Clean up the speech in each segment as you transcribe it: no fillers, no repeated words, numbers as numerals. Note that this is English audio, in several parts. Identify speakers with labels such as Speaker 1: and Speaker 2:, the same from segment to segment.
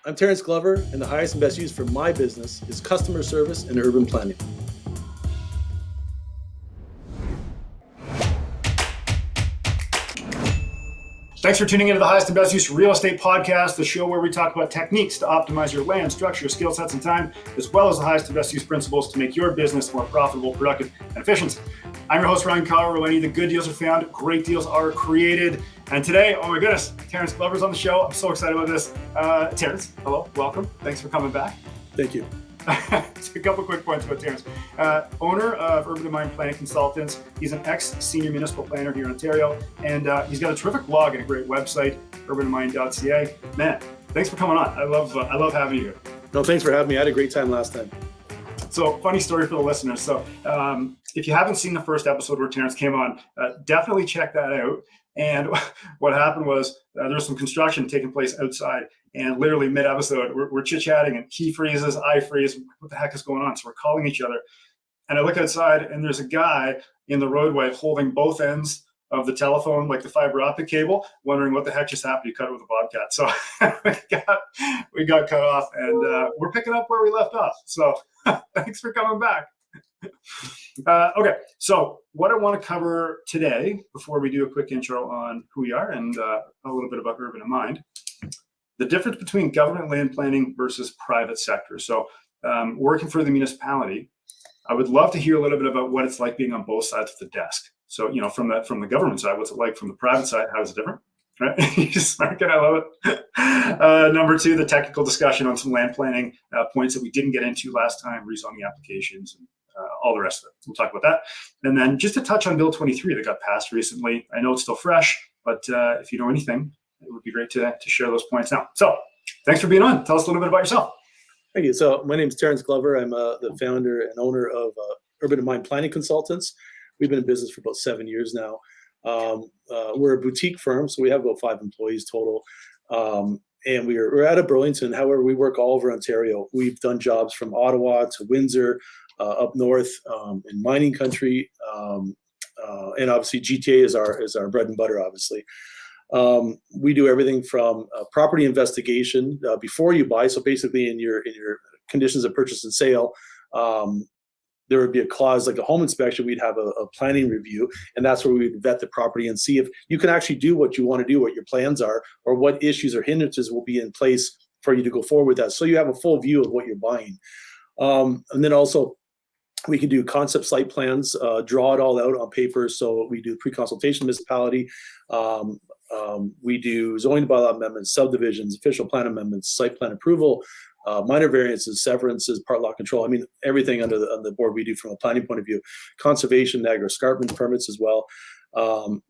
Speaker 1: I'm Terrance Glover, and the highest and best use for my business is customer service and urban planning.
Speaker 2: Thanks for tuning into the Highest and Best Use Real Estate Podcast, the show where we talk about techniques to optimize your land, structure, skill sets, and time, as well as the highest and best use principles to make your business more profitable, productive, and efficient. I'm your host, Ryan Collar. Where the good deals are found, great deals are created. And today, oh my goodness, Terrance Glover's on the show. I'm so excited about this. Terrance, hello, welcome. Thanks for coming back.
Speaker 1: Thank you.
Speaker 2: Just a couple quick points about Terrance. Owner of Urban Planning Consultants. He's an ex-senior municipal planner here in Ontario, and he's got a terrific blog and a great website, urbanmind.ca. Man, thanks for coming on. I love having you here.
Speaker 1: No, thanks for having me. I had a great time last time.
Speaker 2: So, funny story for the listeners. So, if you haven't seen the first episode where Terrance came on, definitely check that out. And what happened was there was some construction taking place outside, and literally mid-episode, we're chit-chatting, and he freezes, I freeze. What the heck is going on? So we're calling each other, and I look outside, and there's a guy in the roadway holding both ends of the telephone, like the fiber optic cable, wondering what the heck just happened. You cut it with a bobcat. So we got cut off, and we're picking up where we left off. So thanks for coming back. Okay, so what I want to cover today, before we do a quick intro on who we are and a little bit about Urban in Mind, the difference between government land planning versus private sector. So working for the municipality, I would love to hear a little bit about what it's like being on both sides of the desk. So, from the government side, what's it like? From the private side, how is it different? Right? You're smirking, I love it. Number two, the technical discussion on some land planning points that we didn't get into last time, rezoning applications, and all the rest of it. We'll talk about that. And then just to touch on Bill 23 that got passed recently. I know it's still fresh, but if you know anything, it would be great to share those points now. So thanks for being on. Tell us a little bit about yourself.
Speaker 1: Thank you. So my name is Terrance Glover. I'm the founder and owner of Urban in Mind Planning Consultants. We've been in business for about 7 years now. We're a boutique firm, so we have about 5 employees total. And we're out of Burlington. However, we work all over Ontario. We've done jobs from Ottawa to Windsor, up north in mining country, and obviously GTA is our bread and butter. Obviously, we do everything from property investigation before you buy. So basically, in your conditions of purchase and sale, there would be a clause like a home inspection. We'd have a planning review, and that's where we would vet the property and see if you can actually do what you want to do, what your plans are, or what issues or hindrances will be in place for you to go forward with that. So you have a full view of what you're buying. And then also we can do concept site plans, draw it all out on paper. So we do pre-consultation municipality. We do zoning bylaw amendments, subdivisions, official plan amendments, site plan approval, minor variances, severances, part lot control. I mean, everything under the board we do from a planning point of view. Conservation, Niagara escarpment permits as well.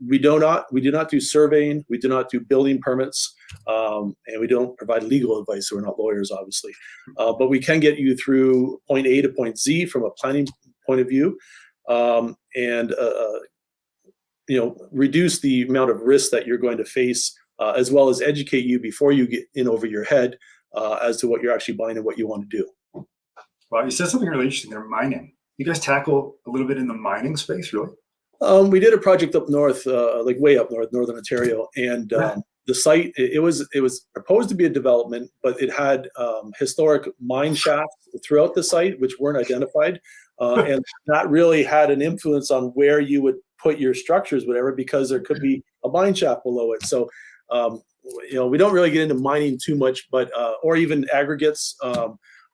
Speaker 1: We do not do surveying. We do not do building permits, and we don't provide legal advice. So we're not lawyers, obviously, but we can get you through point A to point Z from a planning point of view, and reduce the amount of risk that you're going to face, as well as educate you before you get in over your head as to what you're actually buying and what you want to do.
Speaker 2: Wow, you said something really interesting there, mining. You guys tackle a little bit in the mining space, really?
Speaker 1: We did a project up north, like way up north, northern Ontario, and the site, it was proposed to be a development, but it had historic mine shafts throughout the site, which weren't identified, and that really had an influence on where you would put your structures, whatever, because there could be a mine shaft below it. So, we don't really get into mining too much, but or even aggregates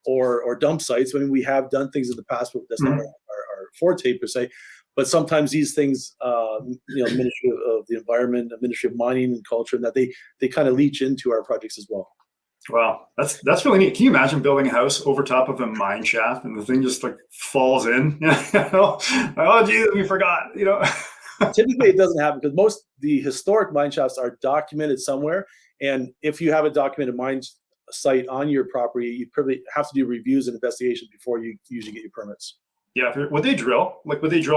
Speaker 1: or dump sites. I mean, we have done things in the past, but that's not our forte per se. But sometimes these things, Ministry of the Environment, Ministry of Mining and Culture, and that they kind of leach into our projects as well.
Speaker 2: Wow, that's really neat. Can you imagine building a house over top of a mine shaft and the thing just like falls in? Oh, geez, we forgot.
Speaker 1: Typically, it doesn't happen because most the historic mine shafts are documented somewhere, and if you have a documented mine site on your property, you probably have to do reviews and investigations before you usually get your permits.
Speaker 2: Yeah, would they drill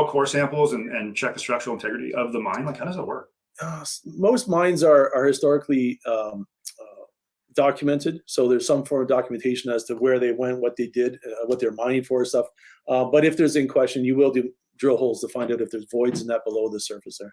Speaker 2: core samples and check the structural integrity of the mine? Like, how does it work?
Speaker 1: Most mines are historically documented, so there's some form of documentation as to where they went, what they did, what they're mining for, stuff. But if there's in question, you will do drill holes to find out if there's voids in that below the surface there.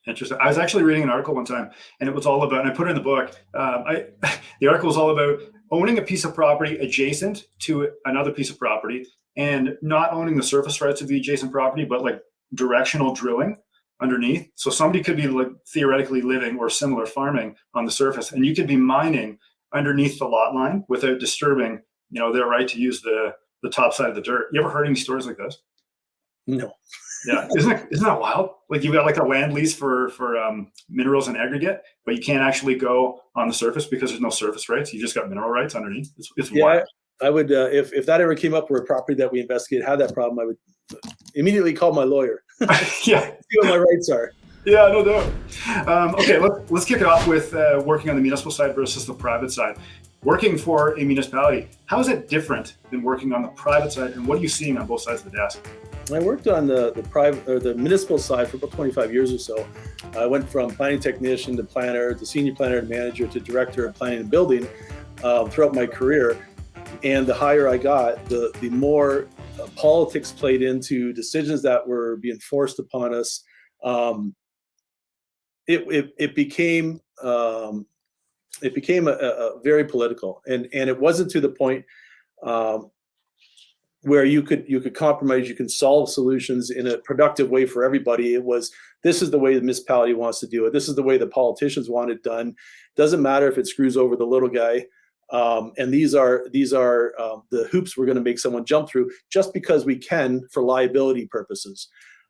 Speaker 2: Interesting. I was actually reading an article one time, and it was all about, and I put it in the book. The article was all about owning a piece of property adjacent to another piece of property and not owning the surface rights of the adjacent property, but like directional drilling underneath. So somebody could be like theoretically living or similar farming on the surface, and you could be mining underneath the lot line without disturbing, their right to use the top side of the dirt. You ever heard any stories like this?
Speaker 1: No.
Speaker 2: Yeah, isn't that wild? Like you've got like a land lease for minerals and aggregate, but you can't actually go on the surface because there's no surface rights. You just got mineral rights underneath. It's wild.
Speaker 1: I would if that ever came up where a property that we investigated had that problem, I would immediately call my lawyer.
Speaker 2: Yeah,
Speaker 1: see what my rights are.
Speaker 2: Yeah, no doubt. Okay, let's kick it off with working on the municipal side versus the private side. Working for a municipality, how is it different than working on the private side, and what are you seeing on both sides of the desk?
Speaker 1: I worked on the private or the municipal side for about 25 years or so. I went from planning technician to planner to senior planner and manager to director of planning and building throughout my career. And the higher I got, the more politics played into decisions that were being forced upon us. It became a very political, and it wasn't to the point where you could compromise, you can solve solutions in a productive way for everybody. It was, this is the way the municipality wants to do it. This is the way the politicians want it done. Doesn't matter if it screws over the little guy. And these are the hoops we're going to make someone jump through just because we can for liability purposes.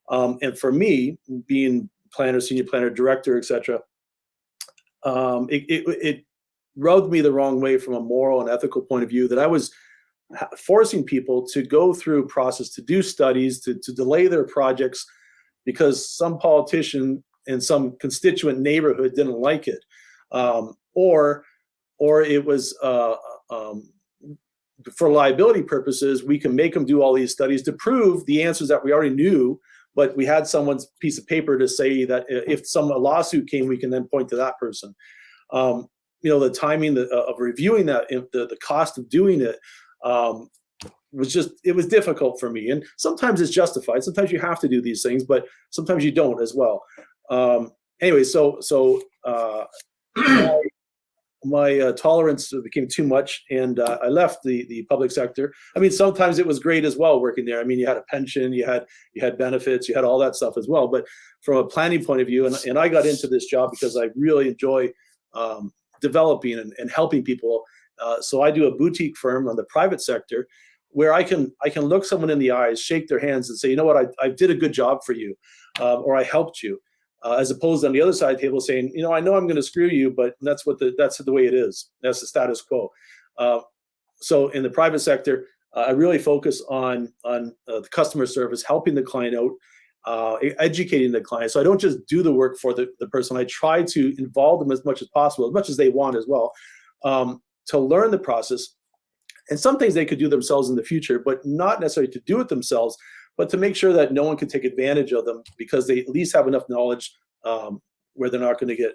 Speaker 1: And for me, being planner, senior planner, director, etc., it rubbed me the wrong way from a moral and ethical point of view that I was forcing people to go through a process, to do studies, to delay their projects because some politician in some constituent neighborhood didn't like it, or it was for liability purposes. We can make them do all these studies to prove the answers that we already knew, but we had someone's piece of paper to say that if a lawsuit came, we can then point to that person. The timing of reviewing that, the cost of doing it, it was difficult for me. And sometimes it's justified. Sometimes you have to do these things, but sometimes you don't as well. Anyway, so my tolerance became too much, and I left the public sector. I mean, sometimes it was great as well working there. I mean, you had a pension, you had benefits, you had all that stuff as well. But from a planning point of view, and I got into this job because I really enjoy developing and helping people. So I do a boutique firm on the private sector where I can look someone in the eyes, shake their hands, and say, you know what, I did a good job for you, or I helped you, as opposed to on the other side of the table saying, I know I'm going to screw you, but that's the way it is. That's the status quo. So in the private sector, I really focus on the customer service, helping the client out, educating the client. So I don't just do the work for the person. I try to involve them as much as possible, as much as they want as well. To learn the process. And some things they could do themselves in the future, but not necessarily to do it themselves, but to make sure that no one can take advantage of them because they at least have enough knowledge where they're not going to get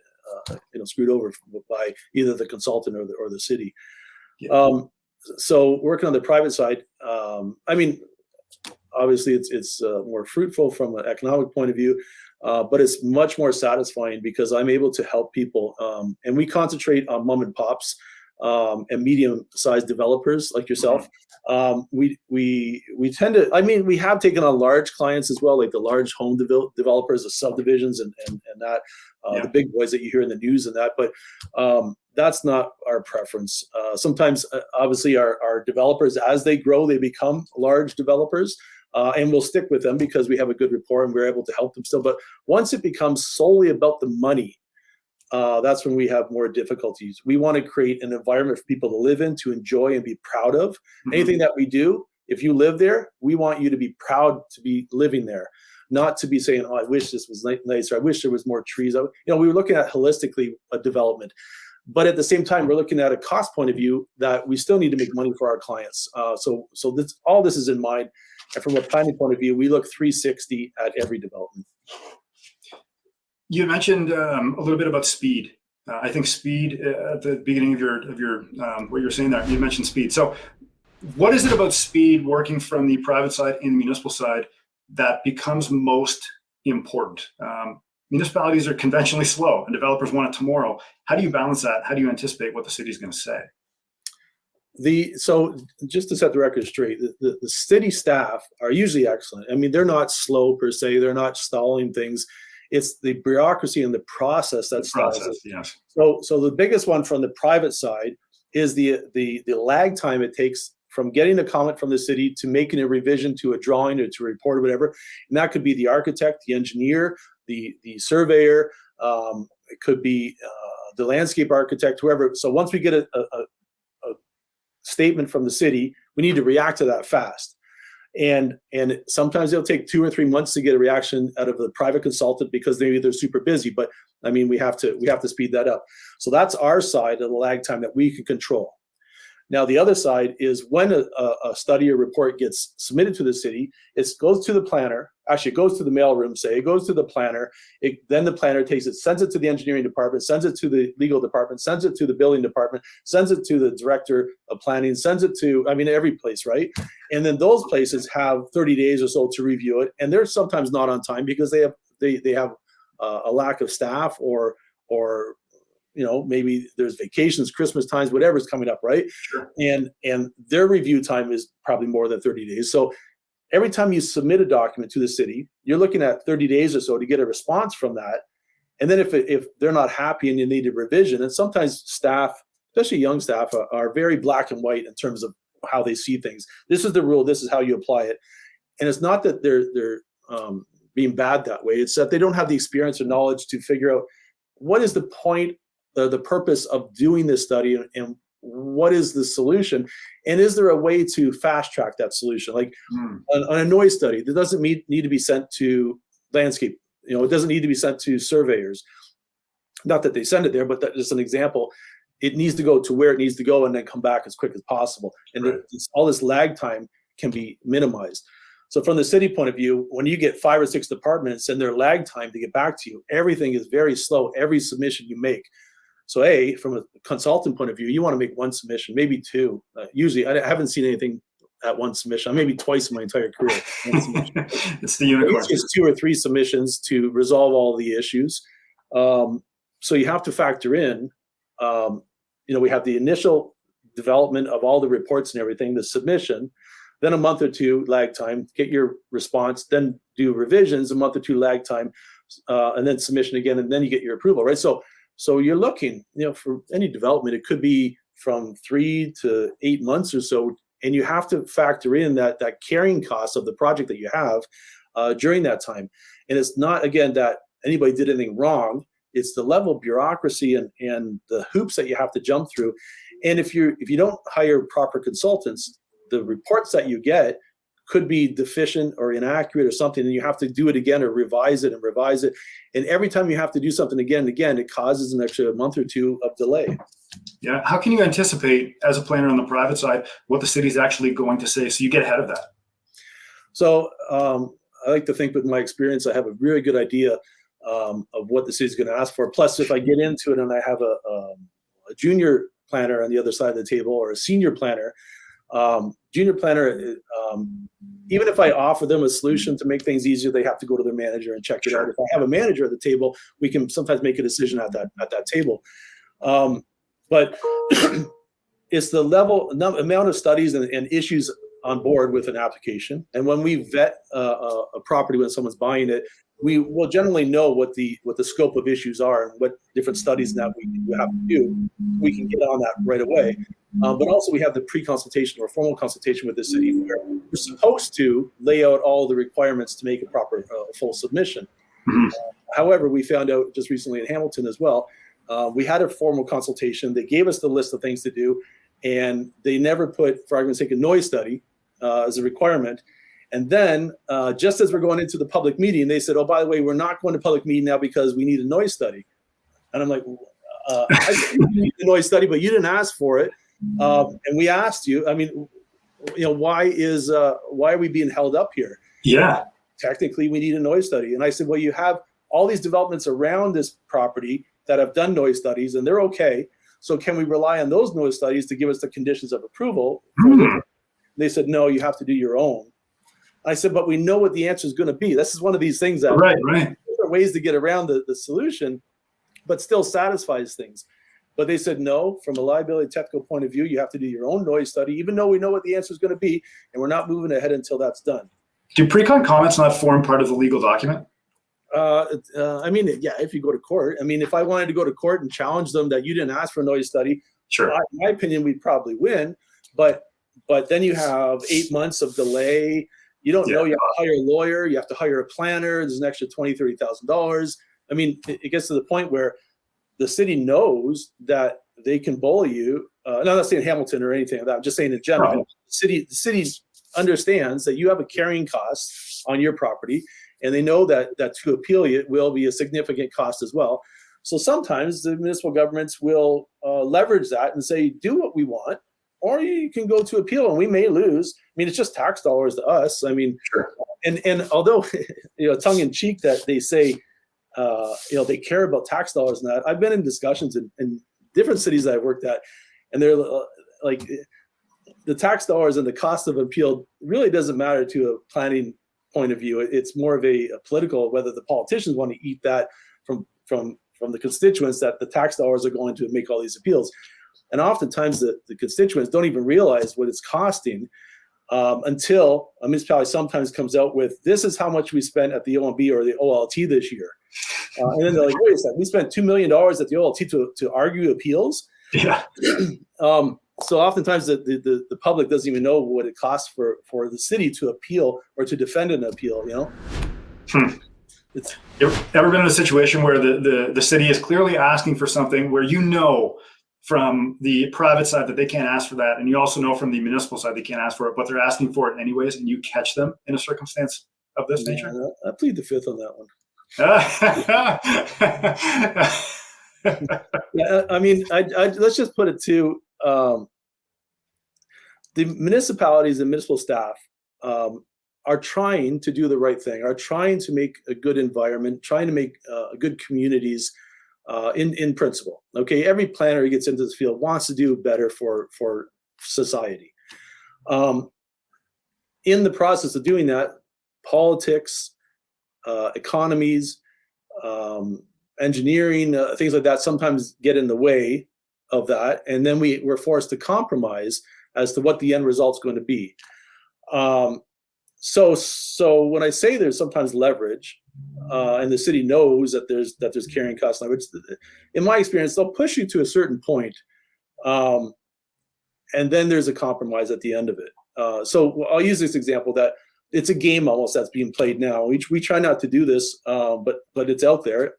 Speaker 1: screwed over by either the consultant or the city. Yeah. So working on the private side, I mean, obviously it's more fruitful from an economic point of view, but it's much more satisfying because I'm able to help people. And we concentrate on mom and pops. And medium-sized developers like yourself. We tend to, I mean, we have taken on large clients as well, like the large home developers, the subdivisions and that, the big boys that you hear in the news and that, but that's not our preference. Sometimes, obviously, our developers, as they grow, they become large developers, and we'll stick with them because we have a good rapport and we're able to help them still. But once it becomes solely about the money, that's when we have more difficulties. We want to create an environment for people to live in, to enjoy and be proud of. Mm-hmm. Anything that we do, if you live there, we want you to be proud to be living there, not to be saying, oh, I wish this was nicer. I wish there was more trees. We were looking at holistically a development. But at the same time, we're looking at a cost point of view that we still need to make money for our clients. So all this is in mind. And from a planning point of view, we look 360 at every development.
Speaker 2: You mentioned a little bit about speed. I think speed at the beginning of your what you're saying there. You mentioned speed. So, what is it about speed working from the private side and the municipal side that becomes most important? Municipalities are conventionally slow, and developers want it tomorrow. How do you balance that? How do you anticipate what the city is going to say?
Speaker 1: So just to set the record straight, the city staff are usually excellent. I mean, they're not slow per se. They're not stalling things. It's the bureaucracy and the process that stalls it.
Speaker 2: Yes.
Speaker 1: So the biggest one from the private side is the lag time it takes from getting a comment from the city to making a revision to a drawing or to a report or whatever. And that could be the architect, the engineer, the surveyor. It could be the landscape architect, whoever. So once we get a statement from the city, we need to react to that fast. And sometimes it'll take 2 or 3 months to get a reaction out of the private consultant because maybe they're super busy. But I mean, we have to speed that up. So that's our side of the lag time that we can control. Now, the other side is when a study or report gets submitted to the city, it goes to the planner. Actually, it goes to the mailroom, it goes to the planner. Then the planner takes it, sends it to the engineering department, sends it to the legal department, sends it to the building department, sends it to the director of planning, sends it to, I mean, every place, right? And then those places have 30 days or so to review it. And they're sometimes not on time because they have a lack of staff or maybe there's vacations, Christmas times, whatever's coming up, right?
Speaker 2: Sure.
Speaker 1: And their review time is probably more than 30 days. So every time you submit a document to the city, you're looking at 30 days or so to get a response from that. And then if they're not happy and you need a revision, and sometimes staff, especially young staff, are very black and white in terms of how they see things. This is the rule. This is how you apply it. And it's not that they're being bad that way. It's that they don't have the experience or knowledge to figure out what is the point, the purpose of doing this study, and what is the solution, and is there a way to fast track that solution? Like on a noise study, that doesn't need to be sent to landscape. It doesn't need to be sent to surveyors. Not that they send it there, but that's just an example. It needs to go to where it needs to go and then come back as quick as possible. And
Speaker 2: right.
Speaker 1: All this lag time can be minimized. So from the city point of view, when you get 5 or 6 departments and their lag time to get back to you, everything is very slow, every submission you make. So from a consultant point of view, you want to make 1 submission, maybe 2. Usually, I haven't seen anything at 1 submission. Maybe twice in my entire career.
Speaker 2: It's the unicorn.
Speaker 1: It's just 2 or 3 submissions to resolve all the issues. So you have to factor in, we have the initial development of all the reports and everything, the submission, then a month or 2 lag time, get your response, then do revisions, a month or 2 lag time, and then submission again, and then you get your approval, right? So you're looking, for any development, it could be from 3 to 8 months or so, and you have to factor in that carrying cost of the project that you have during that time. And it's not, again, that anybody did anything wrong. It's the level of bureaucracy and the hoops that you have to jump through. And if you don't hire proper consultants, the reports that you get could be deficient or inaccurate or something, and you have to do it again or revise it. And every time you have to do something again and again, it causes an extra month or 2 of delay.
Speaker 2: Yeah. How can you anticipate, as a planner on the private side, what the city's actually going to say so you get ahead of that?
Speaker 1: So I like to think with my experience, I have a really good idea of what the city's going to ask for. Plus, if I get into it and I have a junior planner on the other side of the table or a senior planner, junior planner, even if I offer them a solution to make things easier, they have to go to their manager and check it out. If I have a manager at the table, we can sometimes make a decision at that table. But it's the amount of studies and issues on board with an application. And when we vet a property when someone's buying it, we will generally know what the scope of issues are and what different studies that we have to do. We can get on that right away. But also we have the pre-consultation or formal consultation with the city where we're supposed to lay out all the requirements to make a proper full submission.
Speaker 2: Mm-hmm.
Speaker 1: However, we found out just recently in Hamilton as well, we had a formal consultation. They gave us the list of things to do, and they never put, for argument's sake, a noise study as a requirement. And then just as we're going into the public meeting, they said, oh, by the way, we're not going to public meeting now because we need a noise study. And I'm like, I think you need a noise study, but you didn't ask for it. And we asked you, I mean, why are we being held up here?
Speaker 2: Yeah.
Speaker 1: Technically, we need a noise study. And I said, well, you have all these developments around this property that have done noise studies, and they're okay. So can we rely on those noise studies to give us the conditions of approval? They said, no, you have to do your own. I said, but we know what the answer is going to be. This is one of these things that
Speaker 2: right.
Speaker 1: There are ways to get around the solution, but still satisfies things. but they said, no, from a liability technical point of view, you have to do your own noise study, even though we know what the answer is going to be, and we're not moving ahead until that's done.
Speaker 2: Do pre-con comments not form part of the legal document?
Speaker 1: I mean, yeah, if you go to court. I mean, if I wanted to go to court and challenge them that you didn't ask for a noise study,
Speaker 2: sure.
Speaker 1: In my opinion, we'd probably win. But then you have 8 months of delay. You don't know. You have to hire a lawyer. You have to hire a planner. There's an extra $20,000, $30,000. I mean, it gets to the point where the city knows that they can bully you. No, I'm not saying Hamilton or anything like that. I'm just saying in general.
Speaker 2: Right.
Speaker 1: The city understands that you have a carrying cost on your property, and they know that to appeal it will be a significant cost as well. So sometimes the municipal governments will leverage that and say, do what we want, or you can go to appeal and we may lose. I mean, it's just tax dollars to us. I mean,
Speaker 2: sure.
Speaker 1: And although, tongue in cheek that they say, they care about tax dollars and that, I've been in discussions in different cities that I've worked at, and they're like, the tax dollars and the cost of appeal really doesn't matter to a planning point of view. It's more of a political, whether the politicians want to eat that from the constituents, that the tax dollars are going to make all these appeals. And oftentimes the constituents don't even realize what it's costing until a municipality sometimes comes out with, this is how much we spent at the OMB or the OLT this year. And then they're like, wait a second, we spent $2 million at the OLT to argue appeals.
Speaker 2: Yeah.
Speaker 1: So oftentimes the public doesn't even know what it costs for the city to appeal or to defend an appeal, It's
Speaker 2: ever been in a situation where the city is clearly asking for something where from the private side that they can't ask for that, and you also know from the municipal side they can't ask for it, but they're asking for it anyways, and you catch them in a circumstance of this nature?
Speaker 1: I plead the fifth on that one. Yeah, I mean, let's just put it to the municipalities and municipal staff are trying to do the right thing, are trying to make a good environment, trying to make good communities in principle. Okay, every planner who gets into this field wants to do better for society. In the process of doing that, politics, economies, engineering, things like that sometimes get in the way of that, and then we're forced to compromise as to what the end result's going to be. So when I say there's sometimes leverage, and the city knows that there's carrying cost leverage, in my experience, they'll push you to a certain point, and then there's a compromise at the end of it. So I'll use this example that it's a game almost that's being played now. We try not to do this, but it's out there.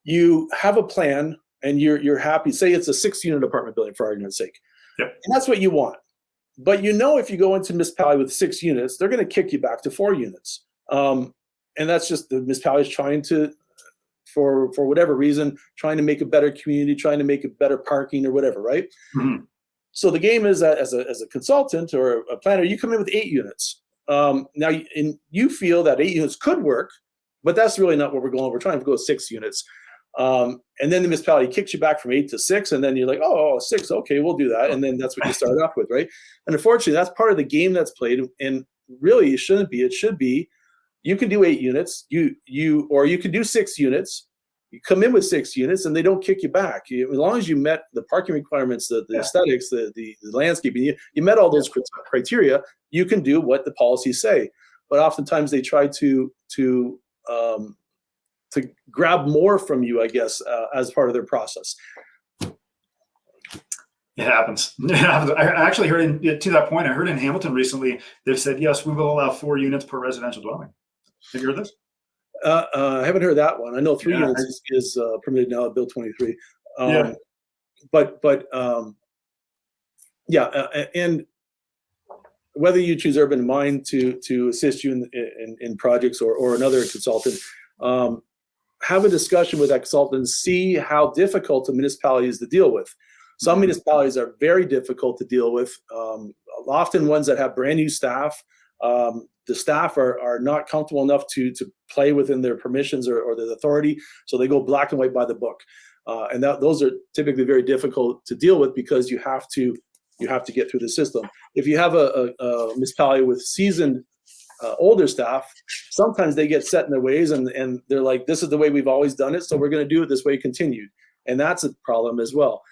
Speaker 1: You have a plan and you're happy. Say it's a 6-unit apartment building, for argument's sake.
Speaker 2: Yep.
Speaker 1: And that's what you want. But if you go into a municipality with 6 units, they're going to kick you back to 4 units. And that's just the municipality is trying to, for whatever reason, trying to make a better community, trying to make a better parking or whatever, right?
Speaker 2: Mm-hmm.
Speaker 1: So the game is that as a consultant or a planner, you come in with 8 units. Now, you feel that 8 units could work, but that's really not what we're going. We're trying to go 6 units. And then the municipality kicks you back from 8 to 6, and then you're like, oh, 6, okay, we'll do that. And then that's what you start off with, right? And unfortunately, that's part of the game that's played. And really, it shouldn't be. It should be, you can do 8 units, or you can do 6 units. You come in with 6 units, and they don't kick you back. As long as you met the parking requirements, the aesthetics, the landscaping, you met all those criteria, you can do what the policies say. But oftentimes they try to grab more from you, I guess, as part of their process.
Speaker 2: It happens. I actually heard to that point, I heard in Hamilton recently, they've said, yes, we will allow 4 units per residential dwelling. Have you heard this?
Speaker 1: I haven't heard that one. I know 3 units is permitted now at Bill 23. And whether you choose Urban Mind to assist you in projects or another consultant, have a discussion with that consultant, see how difficult a municipality is to deal with. Some municipalities are very difficult to deal with, often ones that have brand new staff. The staff are not comfortable enough to play within their permissions or their authority, so they go black and white by the book. And those are typically very difficult to deal with because you have to get through the system. If you have a municipality with seasoned older staff, sometimes they get set in their ways and they're like, this is the way we've always done it, so we're going to do it this way continued. and that's a problem as well.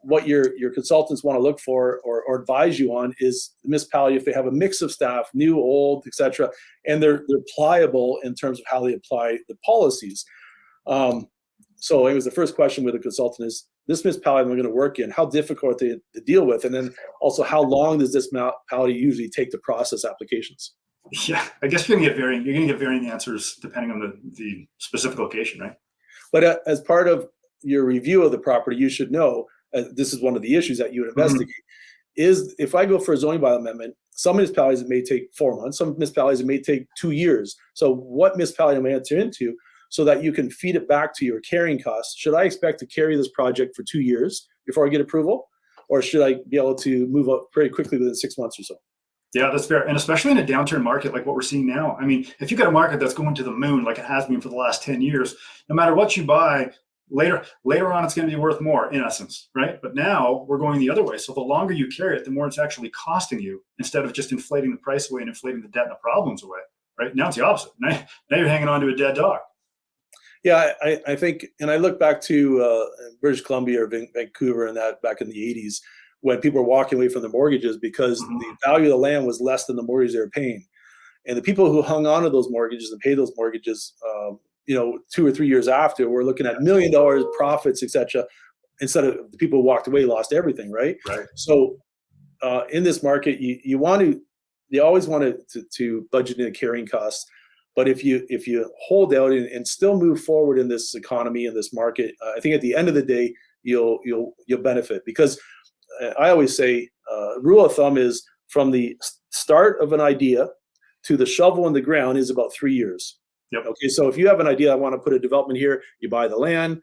Speaker 1: What your consultants want to look for or advise you on is the municipality, if they have a mix of staff, new, old, etc., and they're pliable in terms of how they apply the policies. So it was the first question with a consultant is, this municipality I'm going to work in, how difficult are they to deal with? And then also, how long does this municipality usually take to process applications?
Speaker 2: Yeah, I guess you're going to get varying answers depending on the specific location, right?
Speaker 1: But as part of your review of the property, you should know, this is one of the issues that you would investigate, is if I go for a zoning bylaw amendment, some municipalities it may take 4 months, some municipalities it may take 2 years. So what municipality am I enter into so that you can feed it back to your carrying costs? Should I expect to carry this project for 2 years before I get approval? Or should I be able to move up very quickly within 6 months or so?
Speaker 2: Yeah, that's fair. And especially in a downturn market like what we're seeing now. I mean, if you've got a market that's going to the moon like it has been for the last 10 years, no matter what you buy, later on it's going to be worth more in essence, right? But now we're going the other way. So the longer you carry it, the more it's actually costing you, instead of just inflating the price away and inflating the debt and the problems away, right? Now it's the opposite. Now you're hanging on to a dead dog.
Speaker 1: Yeah, I think, and I look back to British Columbia or Vancouver and that back in the 80s, when people were walking away from the mortgages because the value of the land was less than the mortgage they were paying. And the people who hung on to those mortgages and paid those mortgages, 2 or 3 years after, were looking at $1 million profits, etc. Instead of the people who walked away lost everything, right?
Speaker 2: Right.
Speaker 1: So in this market, you always want to budget in a carrying cost. But if you hold out and still move forward in this economy, in this market, I think at the end of the day, you'll benefit. Because I always say, rule of thumb is from the start of an idea to the shovel in the ground is about 3 years.
Speaker 2: Yep.
Speaker 1: Okay, so if you have an idea, I want to put a development here, you buy the land,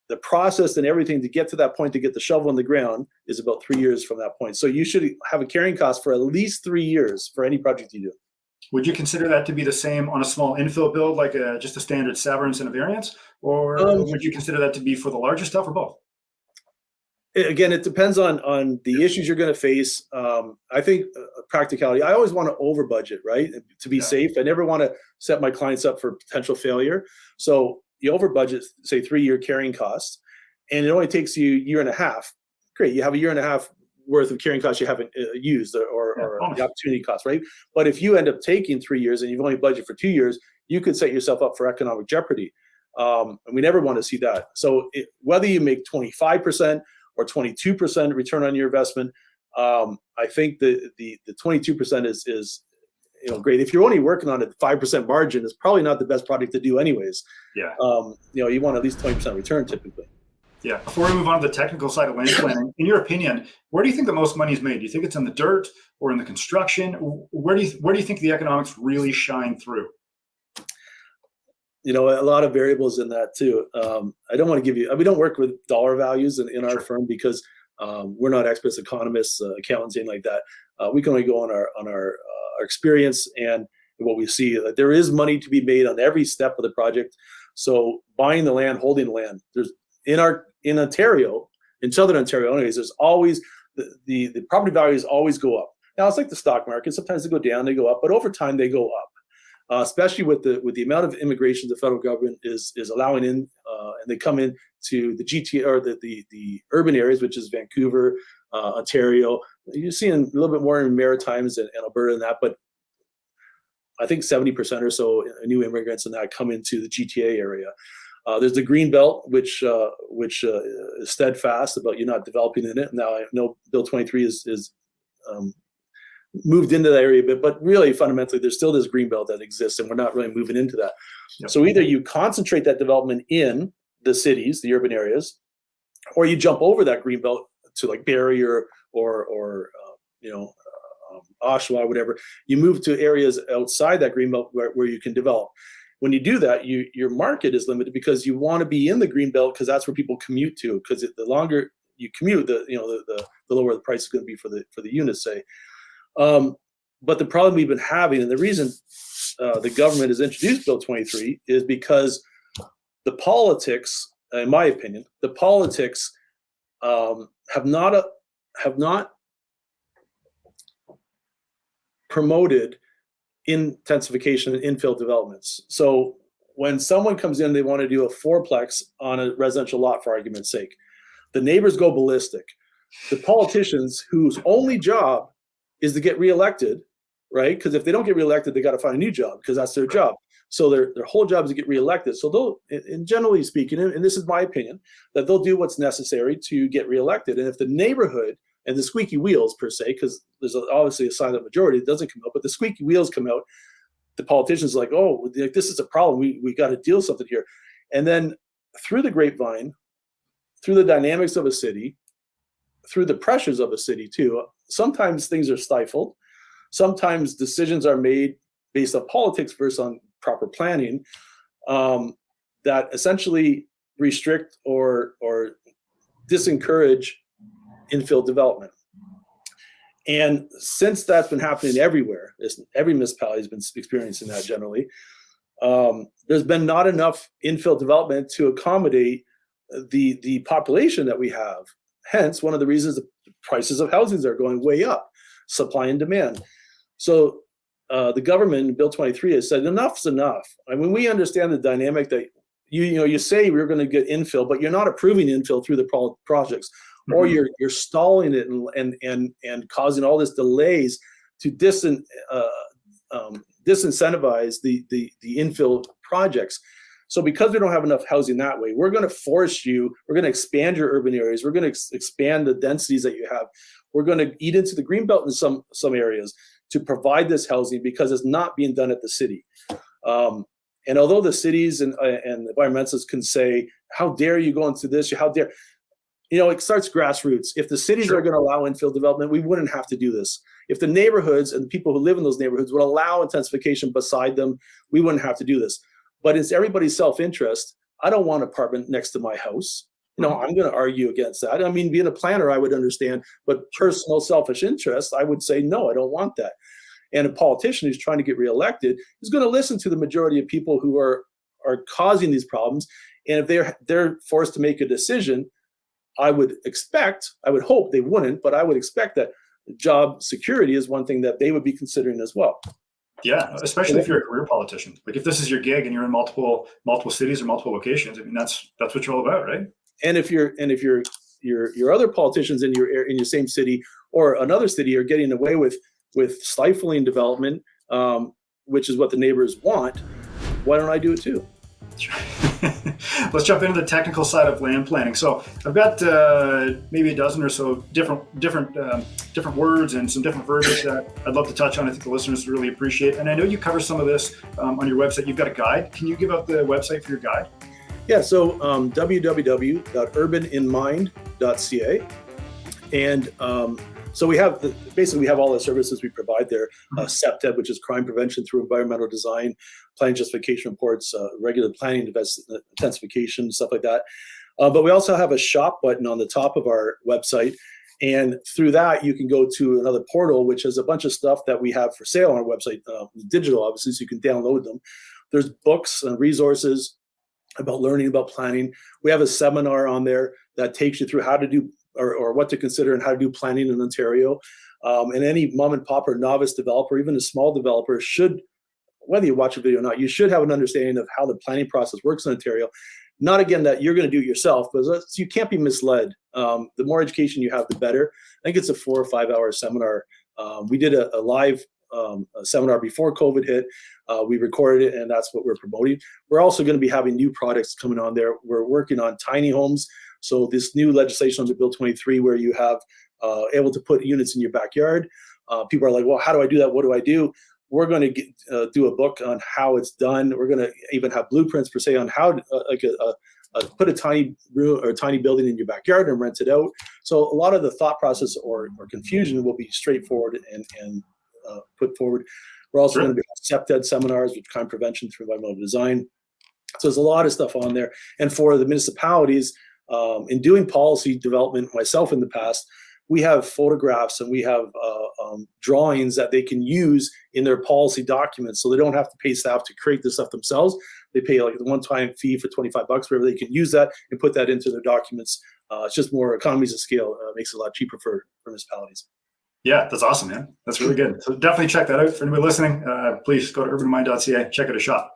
Speaker 1: the process and everything to get to that point, to get the shovel in the ground, is about 3 years from that point. So you should have a carrying cost for at least 3 years for any project you do.
Speaker 2: Would you consider that to be the same on a small infill build, like just a standard severance and a variance? Or would you consider that to be for the larger stuff, or both?
Speaker 1: Again, it depends on the issues you're going to face. I think practicality, I always want to over budget, right? To be safe. I never want to set my clients up for potential failure. So you over budget, say 3-year carrying costs, and it only takes you a year and a half. Great. You have a year and a half worth of carrying costs you haven't used or the opportunity costs, right? But if you end up taking 3 years and you've only budgeted for 2 years, you could set yourself up for economic jeopardy. And we never want to see that. So whether you make 25% or 22% return on your investment, I think the 22% is great. If you're only working on a 5% margin, it's probably not the best project to do anyways.
Speaker 2: Yeah.
Speaker 1: You want at least 20% return typically.
Speaker 2: Yeah. Before we move on to the technical side of land planning, in your opinion, where do you think the most money is made? Do you think it's in the dirt or in the construction? Where do you think the economics really shine through?
Speaker 1: A lot of variables in that too. I don't want to give you, we don't work with dollar values in our firm because we're not experts, economists, accountants, anything like that. We can only go on our experience and what we see. There is money to be made on every step of the project. So buying the land, holding the land, there's in Ontario, in Southern Ontario anyways, there's always the property values always go up. Now it's like the stock market. Sometimes they go down, they go up, but over time they go up. Especially with the amount of immigration the federal government is allowing in, and they come in to the GTA or the urban areas, which is Vancouver, Ontario. You're seeing a little bit more in Maritimes and Alberta and that, but I think 70% or so new immigrants in that come into the GTA area. There's the green belt, which is steadfast about you not developing in it. Now I know Bill 23 is moved into that area a bit, but really fundamentally there's still this green belt that exists and we're not really moving into that. Yep. So either you concentrate that development in the cities, the urban areas, or you jump over that green belt to like Barrie or Oshawa, whatever. You move to areas outside that green belt where you can develop. When you do that, your market is limited because you want to be in the green belt because that's where people commute to. Because the longer you commute, the lower the price is going to be for the units, say. But the problem we've been having, and the reason the government has introduced Bill 23 is because the politics, in my opinion, the politics have not promoted intensification and infill developments. So when someone comes in, they want to do a fourplex on a residential lot, for argument's sake, the neighbors go ballistic. The politicians whose only job is to get reelected, right? Because if they don't get reelected, they got to find a new job because that's their job. So their whole job is to get reelected. So they'll, and generally speaking, and this is my opinion, that they'll do what's necessary to get reelected. And if the neighborhood and the squeaky wheels per se, because there's obviously a silent majority that doesn't come out, but the squeaky wheels come out, the politicians are like, oh, this is a problem. We got to deal something here. And then through the grapevine, through the dynamics of a city, through the pressures of a city too, sometimes things are stifled. Sometimes decisions are made based on politics versus on proper planning that essentially restrict or disencourage infill development. And since that's been happening everywhere, every municipality has been experiencing that generally, there's been not enough infill development to accommodate the population that we have. Hence, one of the reasons the prices of housings are going way up, supply and demand. So the government, Bill 23, has said enough's enough. I mean, we understand the dynamic that you say we're going to get infill, but you're not approving infill through the projects, or you're stalling it and causing all this delays to disincentivize the infill projects. So because we don't have enough housing that way, we're going to force you, we're going to expand your urban areas, we're going to expand the densities that you have. We're going to eat into the greenbelt in some areas to provide this housing because it's not being done at the city. And although the cities and environmentalists can say, how dare you go into this, how dare, it starts grassroots. If the cities are going to allow infill development, we wouldn't have to do this. If the neighborhoods and the people who live in those neighborhoods would allow intensification beside them, we wouldn't have to do this. But it's everybody's self-interest. I don't want an apartment next to my house. I'm going to argue against that. I mean, being a planner, I would understand, but personal selfish interest, I would say, no, I don't want that. And a politician who's trying to get reelected is going to listen to the majority of people who are causing these problems. And if they're forced to make a decision, I would hope they wouldn't, but I would expect that job security is one thing that they would be considering as well.
Speaker 2: Yeah, especially if you're a career politician. Like if this is your gig and you're in multiple cities or multiple locations, I mean that's what you're all about, right? And if
Speaker 1: your other politicians in your same city or another city are getting away with stifling development, which is what the neighbors want, why don't I do it too?
Speaker 2: Let's jump into the technical side of land planning. So I've got maybe a dozen or so different words and some different verbiage that I'd love to touch on. I think the listeners really appreciate. And I know you cover some of this on your website. You've got a guide. Can you give out the website for your guide?
Speaker 1: Yeah. So www.urbaninmind.ca, and so we have we have all the services we provide there. CPTED, which is crime prevention through environmental design, planning justification reports, regular planning intensification, stuff like that. But we also have a shop button on the top of our website. And through that, you can go to another portal, which has a bunch of stuff that we have for sale on our website, digital, obviously, so you can download them. There's books and resources about learning about planning. We have a seminar on there that takes you through how to do or what to consider and how to do planning in Ontario. And any mom and pop or novice developer, even a small developer, should, whether you watch a video or not, you should have an understanding of how the planning process works in Ontario. Not again that you're going to do it yourself, but you can't be misled. The more education you have, the better. I think it's a 4 or 5 hour seminar. We did a live seminar before COVID hit. We recorded it, and that's what we're promoting. We're also going to be having new products coming on there. We're working on tiny homes. So this new legislation under Bill 23, where you have able to put units in your backyard. People are like, well, how do I do that? What do I do? We're going to do a book on how it's done. We're going to even have blueprints per se on how to, put a tiny room or a tiny building in your backyard and rent it out. So a lot of the thought process or confusion will be straightforward and put forward. We're also going to be CPTED seminars with crime prevention through environmental design. So there's a lot of stuff on there. And for the municipalities, in doing policy development myself in the past, we have photographs and we have drawings that they can use in their policy documents, so they don't have to pay staff to create this stuff themselves. They pay like a one-time fee for $25, wherever they can use that and put that into their documents. It's just more economies of scale. Makes it a lot cheaper for municipalities.
Speaker 2: Yeah, that's awesome, man. That's really good. So definitely check that out. For anybody listening, please go to urbaninmind.ca, check out a shop.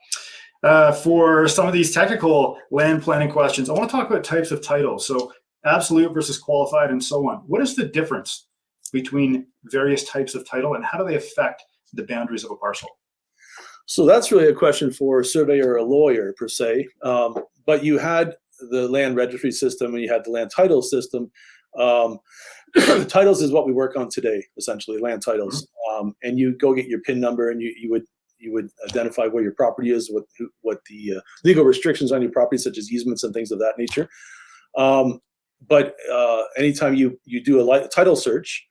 Speaker 2: For some of these technical land planning questions, I want to talk about types of title. So absolute versus qualified and so on. What is the difference between various types of title and how do they affect the boundaries of a parcel?
Speaker 1: So that's really a question for a surveyor or a lawyer per se. But you had the land registry system and you had the land title system. Titles is what we work on today, essentially, land titles. And you go get your PIN number and you would identify where your property is, what the legal restrictions on your property, such as easements and things of that nature. But anytime you do a title search,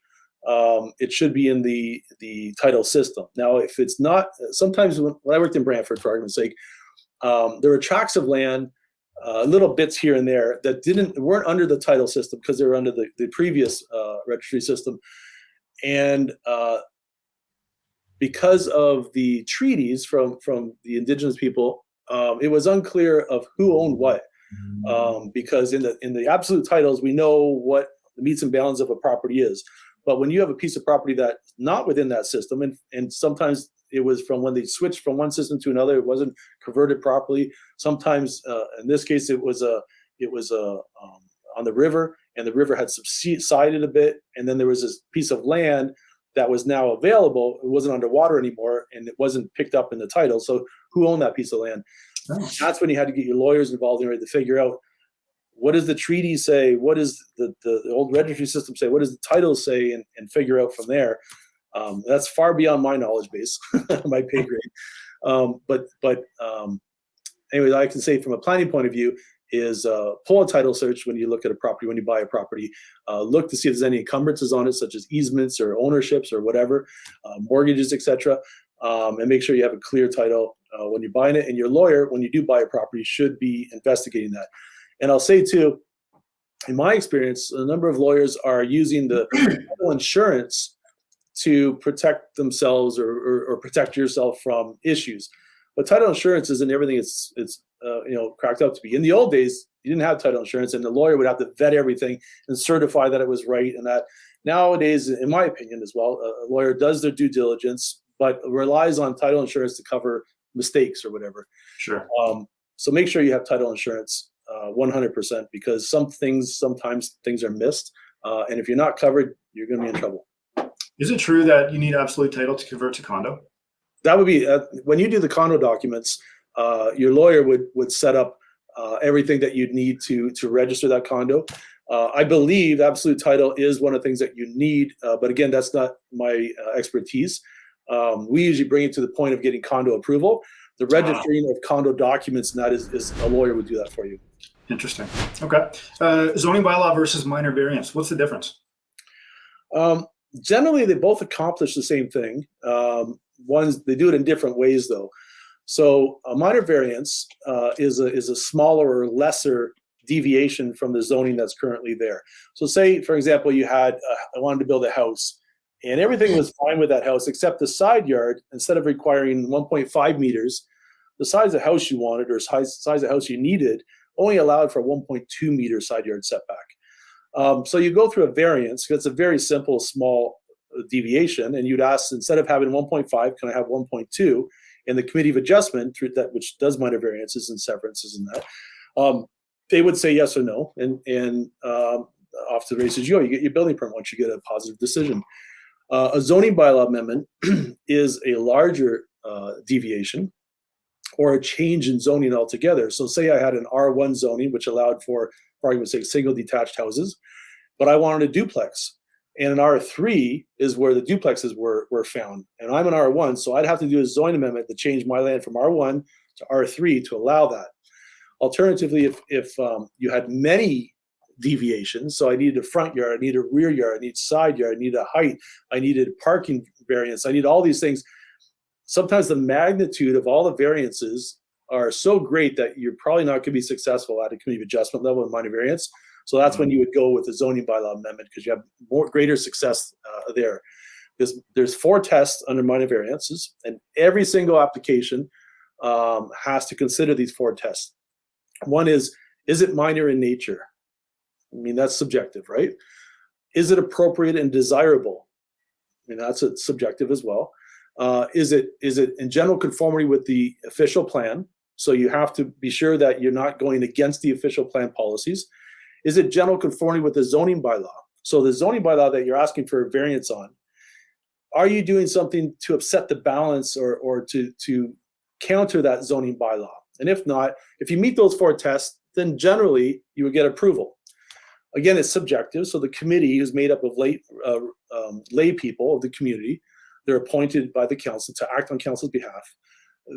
Speaker 1: it should be in the title system. Now, if it's not, sometimes when I worked in Brantford, for argument's sake, there were tracts of land, little bits here and there that weren't under the title system because they were under the previous registry system. And because of the treaties from the indigenous people, it was unclear of who owned what. Because in the absolute titles, we know what the metes and bounds of a property is. But when you have a piece of property that's not within that system, and sometimes it was from when they switched from one system to another, it wasn't converted properly. Sometimes, in this case, it was on the river, and the river had subsided a bit, and then there was this piece of land that was now available. It wasn't underwater anymore, and it wasn't picked up in the title. So who owned that piece of land? Oh. That's when you had to get your lawyers involved in order to figure out, what does the treaty say? What does the old registry system say? What does the title say? And figure out from there. That's far beyond my knowledge base, my pay grade. But anyway, I can say from a planning point of view is pull a title search when you look at a property, when you buy a property. Look to see if there's any encumbrances on it, such as easements or ownerships or whatever, mortgages, etc. And make sure you have a clear title when you're buying it. And your lawyer, when you do buy a property, should be investigating that. And I'll say too, in my experience, a number of lawyers are using the title insurance to protect themselves or protect yourself from issues. But title insurance isn't everything it's cracked up to be. In the old days, you didn't have title insurance, and the lawyer would have to vet everything and certify that it was right. And that nowadays, in my opinion as well, a lawyer does their due diligence, but relies on title insurance to cover mistakes or whatever.
Speaker 2: Sure.
Speaker 1: So make sure you have title insurance 100%, because sometimes things are missed. And if you're not covered, you're going to be in trouble.
Speaker 2: Is it true that you need absolute title to convert to condo?
Speaker 1: That would be, when you do the condo documents, your lawyer would set up everything that you'd need to register that condo. I believe absolute title is one of the things that you need, but again, that's not my expertise. We usually bring it to the point of getting condo approval. The registering of condo documents, and that is a lawyer would do that for you.
Speaker 2: Interesting. Okay. Zoning bylaw versus minor variance. What's the difference?
Speaker 1: Generally, they both accomplish the same thing. They do it in different ways, though. So a minor variance is a smaller or lesser deviation from the zoning that's currently there. So say, for example, you had I wanted to build a house, and everything was fine with that house except the side yard. Instead of requiring 1.5 meters, the size of house you wanted or size of house you needed only allowed for 1.2 meter side yard setback. So you go through a variance. It's a very simple, small deviation, and you'd ask, instead of having 1.5, can I have 1.2? And the Committee of Adjustment, through that, which does minor variances and severances and that, they would say yes or no, and off to the races you go. You get your building permit once you get a positive decision. A zoning bylaw amendment is a larger deviation or a change in zoning altogether. So say I had an R1 zoning, which allowed for argument's sake, single detached houses, but I wanted a duplex. And an R3 is where the duplexes were found. And I'm an R1, so I'd have to do a zoning amendment to change my land from R1 to R3 to allow that. Alternatively, if you had many deviations, so I needed a front yard, I need a rear yard, I need side yard, I need a height, I needed parking variance, I need all these things. Sometimes the magnitude of all the variances are so great that you're probably not going to be successful at a Committee of Adjustment level in minor variance. So that's when you would go with the zoning bylaw amendment, because you have greater success there. There's 4 tests under minor variances, and every single application has to consider these 4 tests. One is it minor in nature? I mean, that's subjective, right? Is it appropriate and desirable? I mean, that's subjective as well. Is it in general conformity with the official plan? So you have to be sure that you're not going against the official plan policies. Is it general conformity with the zoning bylaw? So the zoning bylaw that you're asking for a variance on, are you doing something to upset the balance or to counter that zoning bylaw? And if not, if you meet those 4 tests, then generally you would get approval. Again, it's subjective. So the committee is made up of lay people of the community. They're appointed by the council to act on council's behalf.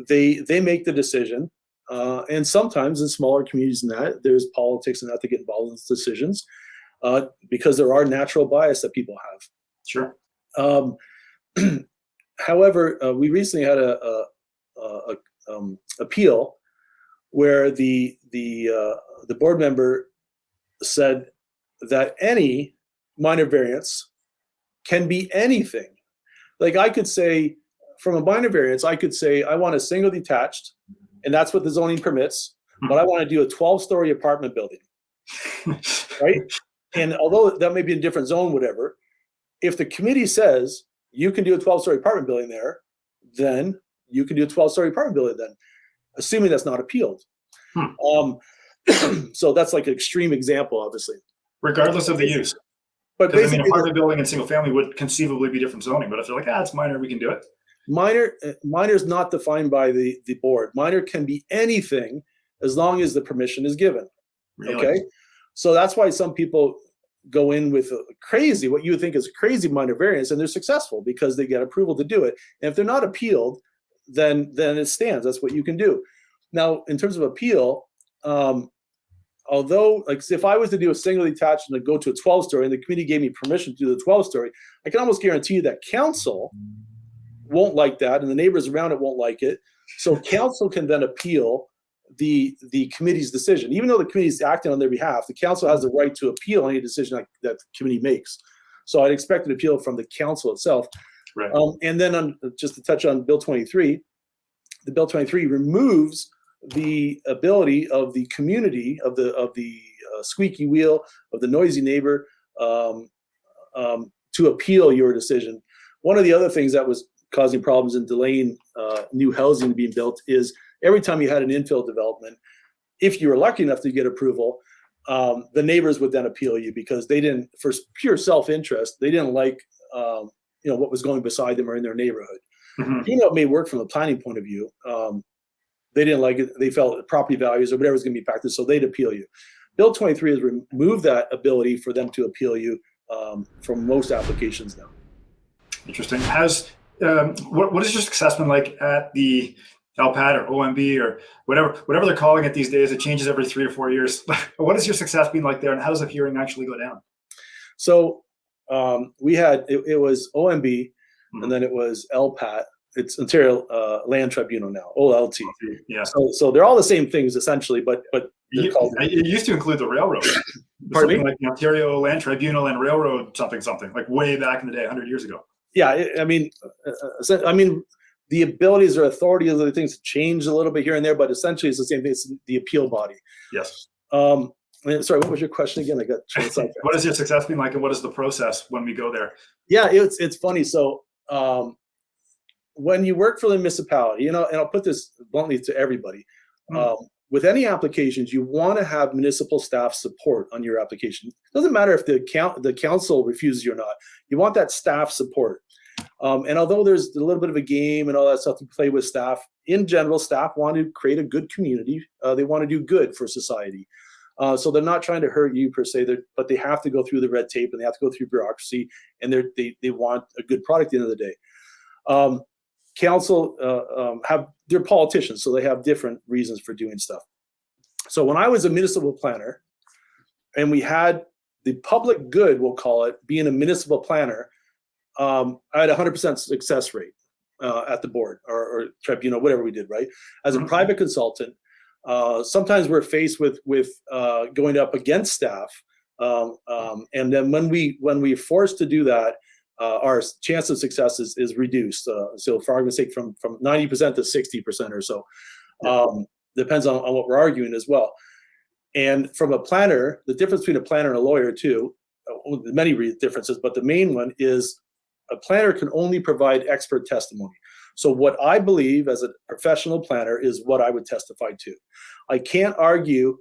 Speaker 1: They make the decision. And sometimes in smaller communities than that, there's politics and that to get involved in those decisions because there are natural bias that people have.
Speaker 2: Sure.
Speaker 1: However, we recently had a appeal where the board member said that any minor variance can be anything. Like I could say, from a minor variance, I could say I want a single detached, and that's what the zoning permits, but I want to do a 12-story apartment building, right? And although that may be in a different zone, whatever, if the committee says you can do a 12-story apartment building there, then you can do a 12-story apartment building then, assuming that's not appealed. So that's like an extreme example, obviously.
Speaker 2: Regardless of the use.
Speaker 1: But
Speaker 2: Because I mean,
Speaker 1: basically,
Speaker 2: apartment building and single family would conceivably be different zoning, but if they're like, it's minor, we can do it.
Speaker 1: minor is not defined by the board. Minor can be anything as long as the permission is given.
Speaker 2: Really?
Speaker 1: Okay, so that's why some people go in with a crazy, what you would think is a crazy minor variance, and they're successful because they get approval to do it. And if they're not appealed, then it stands. That's what you can do. Now, in terms of appeal, although, like, if I was to do a single detached and go to a 12-story, and the committee gave me permission to do the 12-story, I can almost guarantee you that council won't like that, and the neighbors around it won't like it. So council can then appeal the committee's decision. Even though the committee is acting on their behalf, the council has the right to appeal any decision that the committee makes. So I'd expect an appeal from the council itself.
Speaker 2: Right.
Speaker 1: And then just to touch on Bill 23, the Bill 23 removes the ability of the community, of the squeaky wheel, of the noisy neighbor, to appeal your decision. One of the other things that was causing problems and delaying new housing being built is every time you had an infill development, if you were lucky enough to get approval, the neighbors would then appeal you because they didn't, for pure self-interest, they didn't like what was going beside them or in their neighborhood.
Speaker 2: Mm-hmm.
Speaker 1: Even though it may work from a planning point of view, they didn't like it. They felt property values or whatever was going to be impacted, so they'd appeal you. Bill 23 has removed that ability for them to appeal you from most applications now. Interesting.
Speaker 2: What has your success been like at the LPAT or OMB or whatever they're calling it these days? It changes every 3 or 4 years. What has your success been like there, and how does the hearing actually go down?
Speaker 1: So we had it was OMB, and then it was LPAT. It's Ontario Land Tribunal now, OLT.
Speaker 2: Yeah.
Speaker 1: So they're all the same things essentially, but
Speaker 2: it used to include the railroad.
Speaker 1: Pardon me?
Speaker 2: Like the Ontario Land Tribunal and Railroad something, like way back in the day, 100 years ago.
Speaker 1: Yeah, I mean, the abilities or authority of the things change a little bit here and there, but essentially it's the same thing. It's the appeal body.
Speaker 2: Yes.
Speaker 1: Sorry, what was your question again? I got sidetracked.
Speaker 2: What has your success been like, and what is the process when we go there?
Speaker 1: Yeah, it's funny. So when you work for the municipality, and I'll put this bluntly to everybody, with any applications, you want to have municipal staff support on your application. It doesn't matter if the council refuses you or not. You want that staff support. And although there's a little bit of a game and all that stuff to play with staff, in general, staff want to create a good community. They want to do good for society. So they're not trying to hurt you per se, but they have to go through the red tape and they have to go through bureaucracy, and they want a good product at the end of the day. Council they're politicians, so they have different reasons for doing stuff. So when I was a municipal planner, and we had the public good, we'll call it, being a municipal planner, I had 100% success rate at the board or tribunal, whatever we did, right? As a private consultant, sometimes we're faced with going up against staff, and then when we're forced to do that, our chance of success is reduced. So for argument's sake, from 90% to 60% or so. Depends on what we're arguing as well. And from a planner, the difference between a planner and a lawyer too, many differences, but the main one is a planner can only provide expert testimony. So what I believe as a professional planner is what I would testify to. I can't argue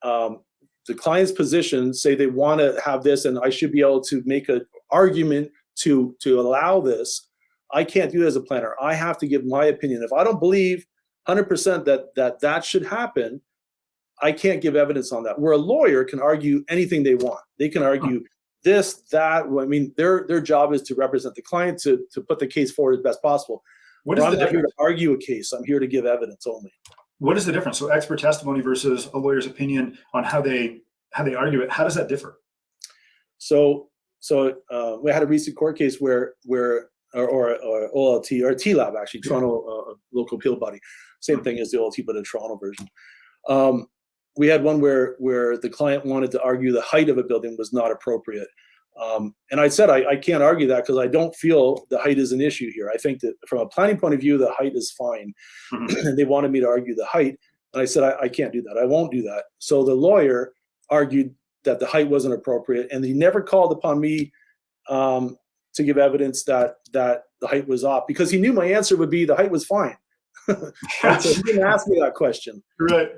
Speaker 1: the client's position, say they want to have this, and I should be able to make an argument to allow this. I can't do it as a planner. I have to give my opinion. If I don't believe 100% that should happen, I can't give evidence on that. Where a lawyer can argue anything they want. They can argue this, that. I mean, their job is to represent the client, to put the case forward as best possible.
Speaker 2: What is
Speaker 1: I'm
Speaker 2: the
Speaker 1: not here to
Speaker 2: difference?
Speaker 1: argue a case. I'm here to give evidence only.
Speaker 2: What is the difference? So expert testimony versus a lawyer's opinion on how they argue it. How does that differ?
Speaker 1: So we had a recent court case where or OLT or TLAB, actually, Toronto local appeal body, same thing as the OLT but a Toronto version. We had one where the client wanted to argue the height of a building was not appropriate. And I said, I can't argue that because I don't feel the height is an issue here. I think that from a planning point of view, the height is fine. And they wanted me to argue the height. And I said, I can't do that. I won't do that. So the lawyer argued that the height wasn't appropriate. And he never called upon me to give evidence that the height was off, because he knew my answer would be the height was fine. So he didn't ask me that question.
Speaker 2: Right.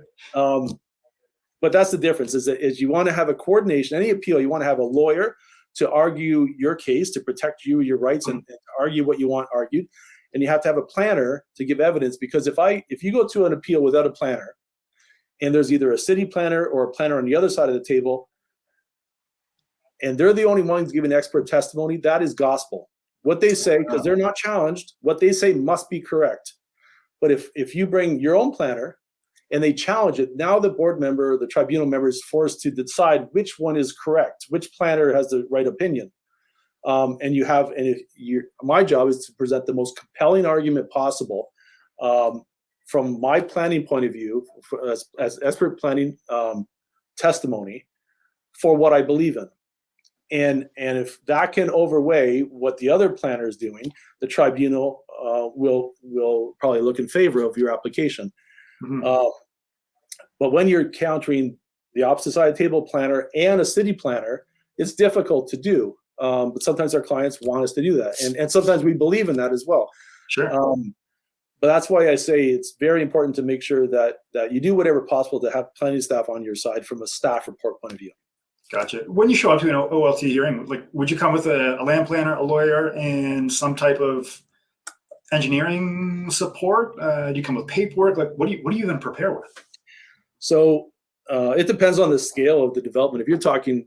Speaker 1: But that's the difference, is you want to have a coordination. Any appeal, you want to have a lawyer to argue your case, to protect you, your rights, and argue what you want argued. And you have to have a planner to give evidence, because if you go to an appeal without a planner, and there's either a city planner or a planner on the other side of the table, and they're the only ones giving expert testimony, that is gospel. What they say, because they're not challenged, what they say must be correct. But if you bring your own planner and they challenge it, now the board member, the tribunal member, is forced to decide which one is correct, which planner has the right opinion. My job is to present the most compelling argument possible from my planning point of view, as expert planning testimony, for what I believe in. And if that can overweigh what the other planner is doing, the tribunal will probably look in favor of your application. But when you're countering the opposite side of the table planner and a city planner, it's difficult to do. But sometimes our clients want us to do that. And sometimes we believe in that as well.
Speaker 2: Sure.
Speaker 1: But that's why I say it's very important to make sure that you do whatever possible to have plenty of staff on your side from a staff report point of view.
Speaker 2: Gotcha. When you show up to an OLT hearing, like, would you come with a land planner, a lawyer, and some type of engineering support? Do you come with paperwork? Like, what do you even prepare with?
Speaker 1: So it depends on the scale of the development. If you're talking,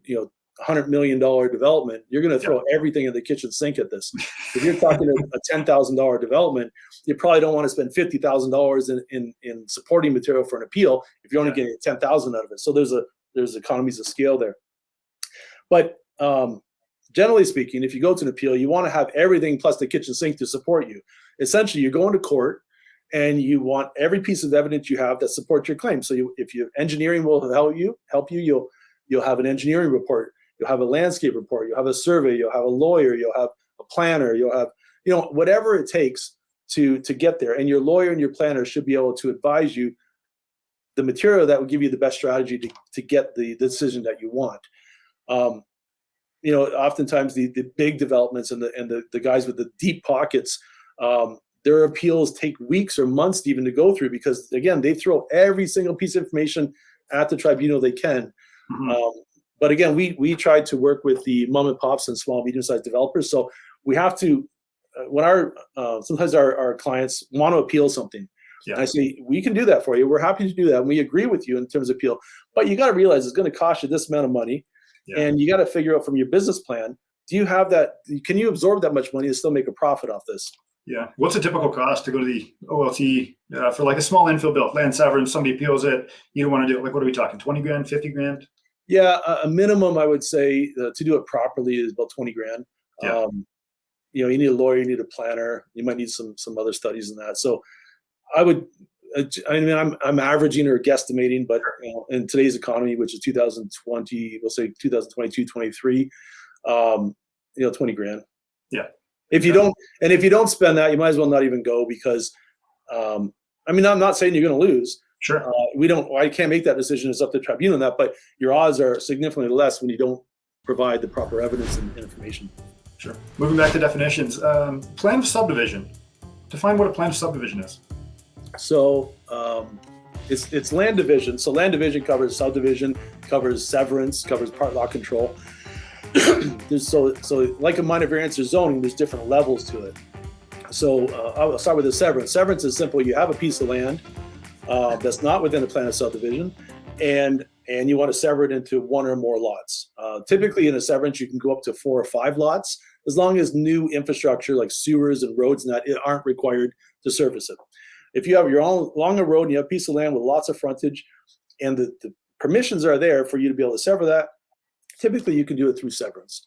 Speaker 1: $100 million development, you're going to throw everything in the kitchen sink at this. If you're talking a $10,000 development, you probably don't want to spend $50,000 in supporting material for an appeal if you're only getting $10,000 out of it. So there's economies of scale there. But generally speaking, if you go to an appeal, you want to have everything plus the kitchen sink to support you. Essentially, you're going to court and you want every piece of evidence you have that supports your claim. So if your engineering will help you, you'll have an engineering report, you'll have a landscape report, you'll have a survey, you'll have a lawyer, you'll have a planner, you'll have, whatever it takes to get there. And your lawyer and your planner should be able to advise you the material that will give you the best strategy to get the decision that you want. Oftentimes the big developments and the guys with the deep pockets, their appeals take weeks or months even to go through, because again, they throw every single piece of information at the tribunal they can. But again, we try to work with the mom and pops and small, medium-sized developers. So we have to, when sometimes our clients want to appeal something, I say, we can do that for you. We're happy to do that. And we agree with you in terms of appeal. But you got to realize it's going to cost you this amount of money. And you got to figure out from your business plan, do you have that? Can you absorb that much money and still make a profit off this? Yeah.
Speaker 2: What's a typical cost to go to the OLT for like a small infill build, land severance, somebody appeals it, you don't want to do it? Like, what are we talking, 20 grand, 50 grand?
Speaker 1: Yeah, a minimum, I would say, to do it properly is about 20 grand. You need a lawyer, you need a planner, you might need some other studies in that. So I'm averaging or guesstimating, but in today's economy, which is 2020, we'll say 2022, 23, 20 grand.
Speaker 2: Yeah.
Speaker 1: If you don't spend that, you might as well not even go, because, I'm not saying you're going to lose.
Speaker 2: Sure.
Speaker 1: I can't make that decision. It's up to the tribunal on that, but your odds are significantly less when you don't provide the proper evidence and information.
Speaker 2: Sure. Moving back to definitions, plan of subdivision. Define what a planned subdivision is.
Speaker 1: So it's land division. So land division covers subdivision, covers severance, covers part lot control. so like a minor variance or zoning, there's different levels to it. So I'll start with the severance. Severance is simple. You have a piece of land that's not within a plan of subdivision, and you want to sever it into one or more lots. Typically in a severance, you can go up to 4 or 5 lots, as long as new infrastructure like sewers and roads and that aren't required to service it. If you have your own along a road and you have a piece of land with lots of frontage and the permissions are there for you to be able to sever that, typically you can do it through severance.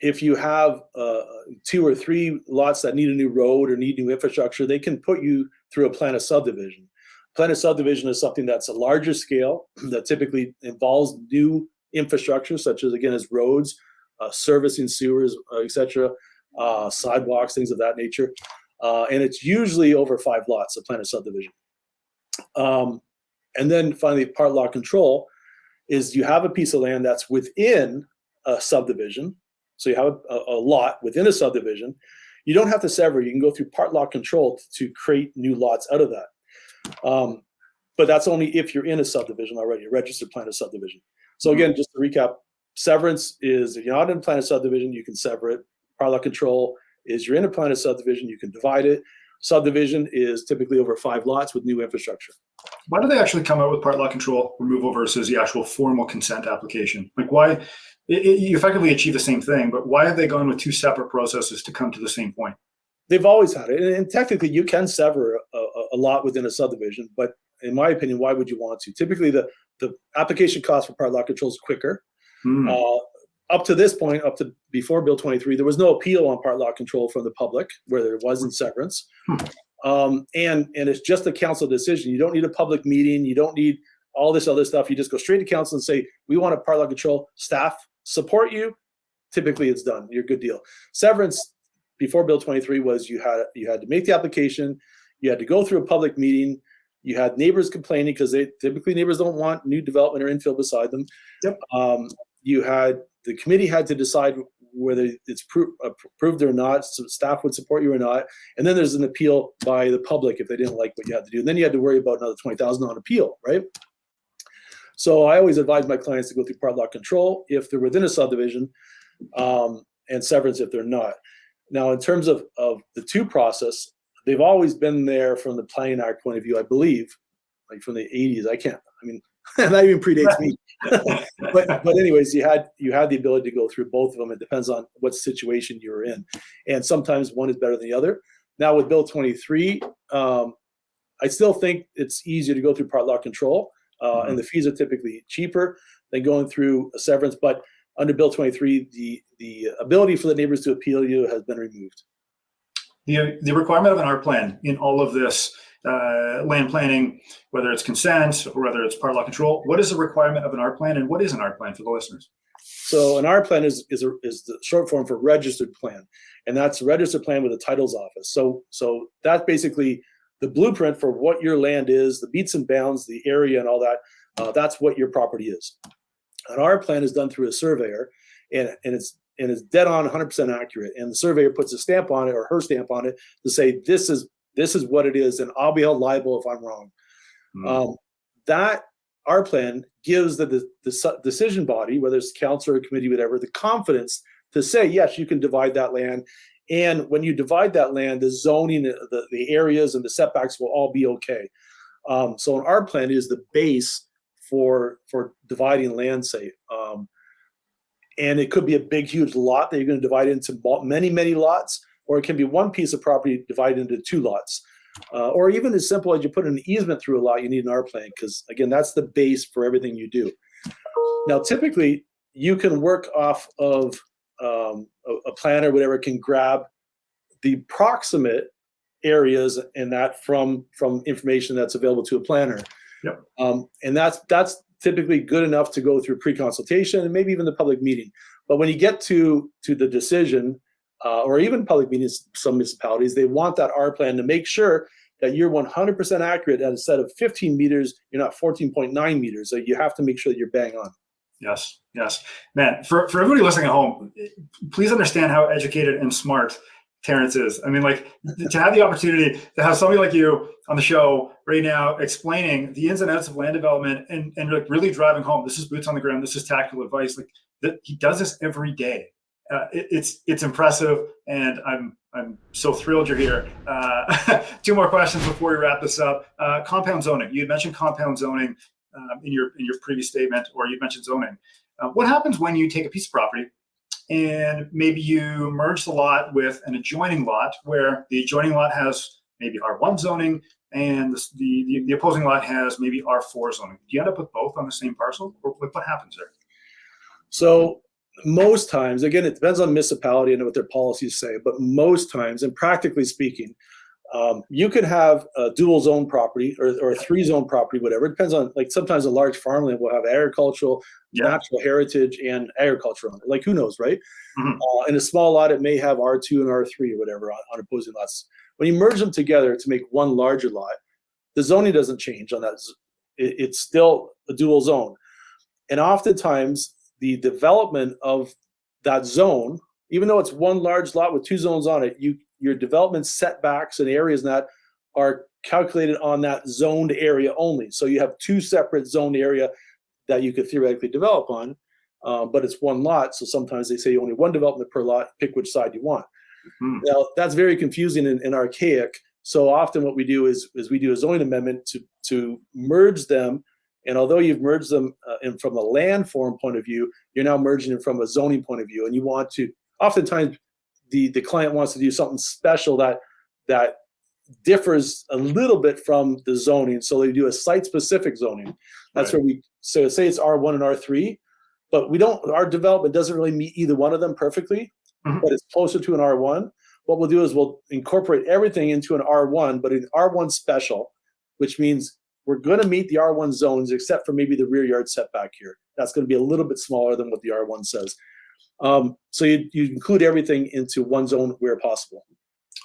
Speaker 1: If you have 2 or 3 lots that need a new road or need new infrastructure, they can put you through a plan of subdivision. Plan of subdivision is something that's a larger scale that typically involves new infrastructure, such as, again, as roads, servicing sewers, etc., sidewalks, things of that nature. And it's usually over 5 lots, a plan of subdivision. And then finally, part lot control is you have a piece of land that's within a subdivision. So you have a lot within a subdivision. You don't have to sever. You can go through part lot control to create new lots out of that. But that's only if you're in a subdivision already, a registered plan of subdivision. So again, just to recap, severance is if you're not in a plan of subdivision, you can sever it. Part lot control is you're in a plan of subdivision, you can divide it. Subdivision is typically over 5 lots with new infrastructure.
Speaker 2: Why do they actually come out with part lot control removal versus the actual formal consent application? Like why, you effectively achieve the same thing, but why have they gone with 2 separate processes to come to the same point?
Speaker 1: They've always had it. And technically you can sever a lot within a subdivision, but in my opinion, why would you want to? Typically the application cost for part lot control is quicker. Up to this point, up to before Bill 23, there was no appeal on part lot control from the public, where there was in severance. And it's just a council decision. You don't need a public meeting. You don't need all this other stuff. You just go straight to council and say, we want a part lot control. Staff support you. Typically, it's done. You're a good deal. Severance before Bill 23 was you had to make the application. You had to go through a public meeting. You had neighbors complaining because typically neighbors don't want new development or infill beside them.
Speaker 2: Yep.
Speaker 1: The committee had to decide whether it's approved or not, so staff would support you or not. And then there's an appeal by the public if they didn't like what you had to do. And then you had to worry about another $20,000 on appeal, right? So I always advise my clients to go through part lot control if they're within a subdivision, and severance if they're not. Now, in terms of the 2 process, they've always been there from the Planning Act point of view, I believe, like from the 80s. That even predates me. but anyways, you had the ability to go through both of them. It depends on what situation you're in, and sometimes one is better than the other. Now with Bill 23, I still think it's easier to go through part lot control, and the fees are typically cheaper than going through a severance. But under Bill 23, the ability for the neighbors to appeal you has been removed.
Speaker 2: The requirement of an art plan in all of this land planning, whether it's consent or whether it's part lot control, what is the requirement of an art plan, and what is an art plan for the listeners?
Speaker 1: So an art plan is the short form for registered plan, and that's a registered plan with a titles office. So that's basically the blueprint for what your land is, the beats and bounds, the area, and all that. That's what your property is. An art plan is done through a surveyor, and it's dead on 100% accurate. And the surveyor puts a stamp on it, or her stamp on it, to say this is what it is, and I'll be held liable if I'm wrong. That art plan gives the decision body, whether it's council or committee, whatever, the confidence to say, yes, you can divide that land. And when you divide that land, the zoning, the areas and the setbacks will all be okay. So an art plan is the base for dividing land, say. And it could be a big, huge lot that you're going to divide into many, many lots, or it can be one piece of property divided into 2 lots. Or even as simple as you put an easement through a lot, you need an art plan, because again, that's the base for everything you do. Now, typically, you can work off of a plan or whatever, can grab the proximate areas and that from information that's available to a planner.
Speaker 2: Yep.
Speaker 1: And that's typically good enough to go through pre-consultation and maybe even the public meeting. But when you get to the decision, or even public meetings, some municipalities, they want that R plan to make sure that you're 100% accurate. And instead of 15 meters, you're not 14.9 meters. So you have to make sure that you're bang on.
Speaker 2: Yes, yes. Man, for everybody listening at home, please understand how educated and smart Terrance is. I mean, like, to have the opportunity to have somebody like you on the show right now explaining the ins and outs of land development and like really driving home, this is boots on the ground, this is tactical advice. Like, that he does this every day. It's impressive, and I'm so thrilled you're here. 2 more questions before we wrap this up. Compound zoning. You had mentioned compound zoning in your previous statement, or you mentioned zoning. What happens when you take a piece of property and maybe you merge the lot with an adjoining lot, where the adjoining lot has maybe R1 zoning and the opposing lot has maybe R4 zoning? Do you end up with both on the same parcel, or what happens there?
Speaker 1: So most times, again, it depends on municipality and what their policies say, but most times, and practically speaking, you could have a dual zone property or a 3-zone property, whatever. It depends on, like, sometimes a large farmland will have agricultural, natural heritage, and agriculture on it. Like, who knows, right?
Speaker 2: Mm-hmm.
Speaker 1: In a small lot, it may have R2 and R3 or whatever on opposing lots. When you merge them together to make one larger lot, the zoning doesn't change on that. It's still a dual zone. And oftentimes, the development of that zone, even though it's one large lot with 2 zones on it, your development setbacks and areas that are calculated on that zoned area only. So you have 2 separate zoned area that you could theoretically develop on, but it's one lot. So sometimes they say only one development per lot, pick which side you want.
Speaker 2: Mm-hmm.
Speaker 1: Now, that's very confusing and archaic. So often what we do is we do a zoning amendment to merge them. And although you've merged them from a land form point of view, you're now merging them from a zoning point of view. And you want to, oftentimes the client wants to do something special that differs a little bit from the zoning. So they do a site-specific zoning. That's
Speaker 2: right.
Speaker 1: where so say it's R1 and R3, but our development doesn't really meet either one of them perfectly,
Speaker 2: Mm-hmm.
Speaker 1: but it's closer to an R1. What we'll do is we'll incorporate everything into an R1, but an R1 special, which means we're going to meet the R1 zones, except for maybe the rear yard setback here. That's going to be a little bit smaller than what the R1 says. So you include everything into one zone where possible.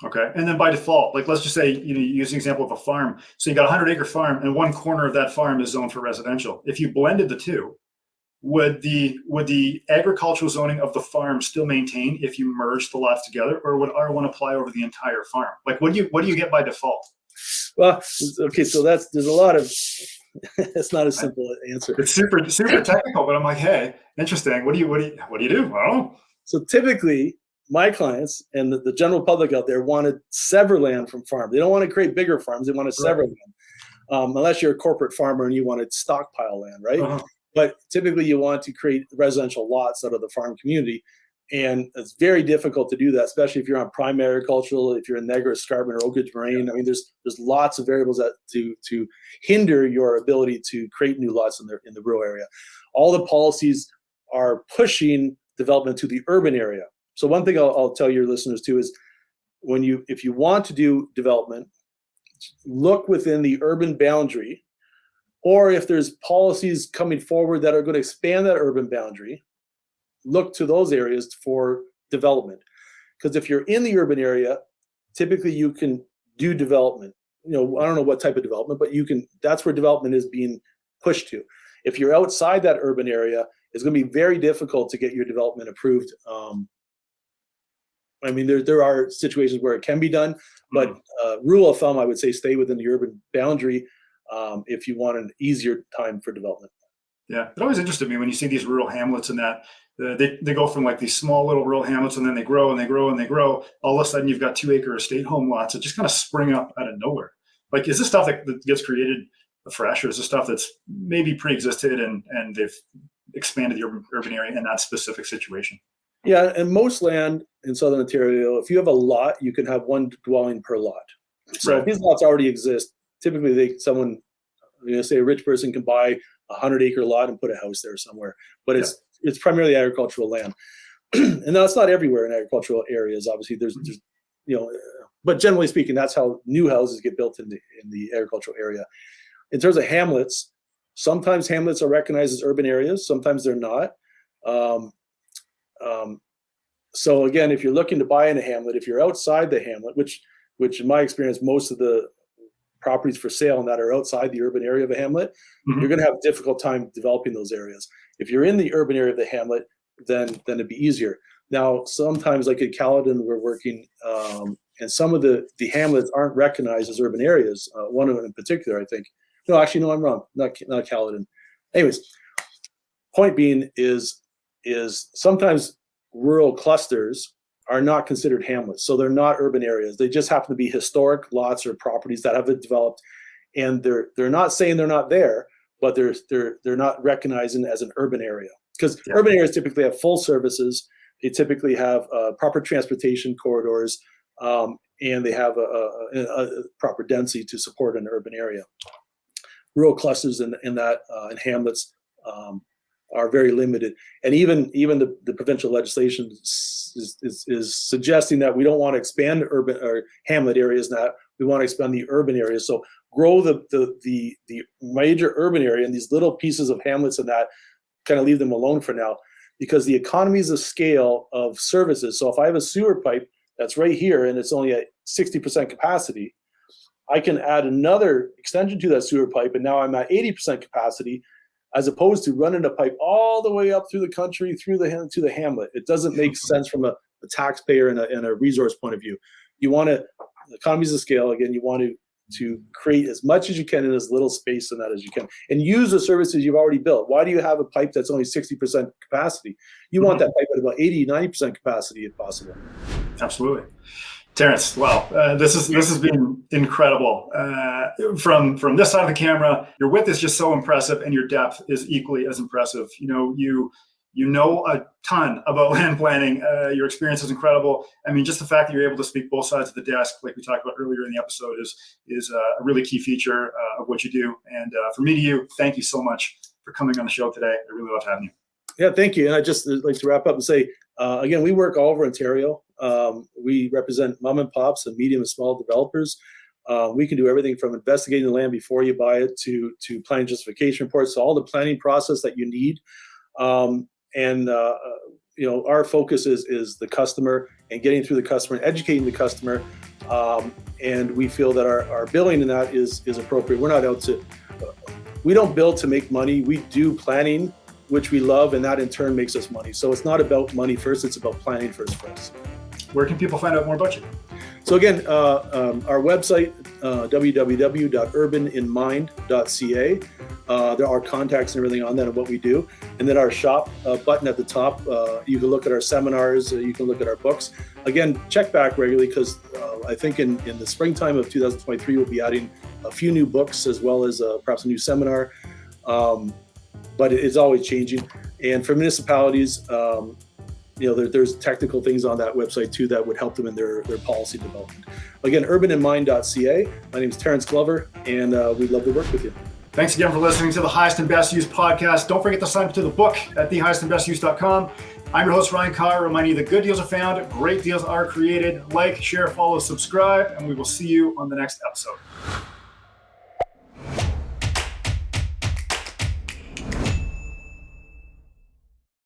Speaker 2: Okay. And then by default, like, let's just say, you use the example of a farm. So you got a 100-acre farm, and one corner of that farm is zoned for residential. If you blended the two, would the agricultural zoning of the farm still maintain if you merged the lots together, or would R1 apply over the entire farm? Like, what do you get by default?
Speaker 1: Well, okay, so there's a lot of, it's not a simple answer.
Speaker 2: It's super technical, but I'm like, hey, interesting. What do you do? I don't know.
Speaker 1: So typically, my clients and the general public out there want to sever land from farm. They don't want to create bigger farms. They want to sever land, unless you're a corporate farmer and you want to stockpile land, right?
Speaker 2: Uh-huh.
Speaker 1: But typically, you want to create residential lots out of the farm community. And it's very difficult to do that, especially if you're on prime agricultural, if you're in Niagara, Scarborough, or Oak Ridge Moraine. I mean, there's lots of variables that to hinder your ability to create new lots in the rural area. All the policies are pushing development to the urban area. So one thing I'll tell your listeners too is if you want to do development, look within the urban boundary, or if there's policies coming forward that are going to expand that urban boundary, look to those areas for development. Because if you're in the urban area, typically you can do development. I don't know what type of development, but that's where development is being pushed to. If you're outside that urban area, it's going to be very difficult to get your development approved. I mean, there are situations where it can be done, but rule of thumb, I would say stay within the urban boundary if you want an easier time for development.
Speaker 2: Yeah, it always interested me when you see these rural hamlets and that they go from like these small little rural hamlets, and then they grow and they grow and they grow. All of a sudden, you've got 2-acre estate home lots that just kind of spring up out of nowhere. Like, is this stuff that gets created afresh, or is this stuff that's maybe pre-existed and they've expanded the urban area in that specific situation?
Speaker 1: Yeah, and most land in Southern Ontario, if you have a lot, you can have one dwelling per lot. So if these lots already exist, typically say a rich person can buy a 100-acre lot and put a house there somewhere. But it's primarily agricultural land, and that's not everywhere in agricultural areas. Obviously, there's but generally speaking, that's how new houses get built in the agricultural area. In terms of hamlets, sometimes hamlets are recognized as urban areas, sometimes they're not. So again, if you're looking to buy in a hamlet, if you're outside the hamlet, which in my experience, most of the properties for sale and that are outside the urban area of a hamlet, you're going to have a difficult time developing those areas. If you're in the urban area of the hamlet, then it'd be easier. Now, sometimes like at Caledon, we're working, and some of the hamlets aren't recognized as urban areas. One of them in particular, I think. No, actually, no, I'm wrong. Not Caledon. Anyways, point being is sometimes rural clusters are not considered hamlets. So they're not urban areas. They just happen to be historic lots or properties that have been developed, and they're not saying they're not there, but they're not recognizing as an urban area, because urban areas typically have full services. They typically have proper transportation corridors, and they have a proper density to support an urban area. Rural clusters in hamlets are very limited, and even the provincial legislation is suggesting that we don't want to expand urban or hamlet areas. Now we want to expand the urban areas. So grow the major urban area, and these little pieces of hamlets and that kind of leave them alone for now, because the economies of scale of services. So if I have a sewer pipe that's right here and it's only at 60% capacity, I can add another extension to that sewer pipe, and now I'm at 80% capacity, as opposed to running a pipe all the way up through the country, to the hamlet. It doesn't make sense from a taxpayer and a resource point of view. You want to, economies of scale, again, you want to create as much as you can in as little space in that as you can, and use the services you've already built. Why do you have a pipe that's only 60% capacity? You want that pipe at about 80, 90% capacity if possible.
Speaker 2: Absolutely. Terrance, wow, this has been incredible. From this side of the camera, your width is just so impressive, and your depth is equally as impressive. You know a ton about land planning. Your experience is incredible. I mean, just the fact that you're able to speak both sides of the desk, like we talked about earlier in the episode, is a really key feature of what you do. And from me to you, thank you so much for coming on the show today. I really love having you. Yeah,
Speaker 1: thank you. And I just like to wrap up and say, again, we work all over Ontario. We represent mom and pops and medium and small developers. We can do everything from investigating the land before you buy it to planning justification reports, so all the planning process that you need. Our focus is the customer and getting through the customer and educating the customer. And we feel that our billing in that is appropriate. We're not out to, we don't build to make money. We do planning, which we love, and that in turn makes us money. So it's not about money first, it's about planning first for us.
Speaker 2: Where can people find out more about you?
Speaker 1: So again, our website, www.urbaninmind.ca. There are contacts and everything on that of what we do. And then our shop button at the top, you can look at our seminars, you can look at our books. Again, check back regularly, because I think in the springtime of 2023, we'll be adding a few new books as well as perhaps a new seminar. But it's always changing. And for municipalities, there's technical things on that website too that would help them in their policy development. Again, urbaninmind.ca. My name is Terrance Glover, and we'd love to work with you.
Speaker 2: Thanks again for listening to the Highest and Best Use podcast. Don't forget to sign up to the book at thehighestandbestuse.com. I'm your host, Ryan Carr, reminding you that good deals are found, great deals are created. Like, share, follow, subscribe, and we will see you on the next episode.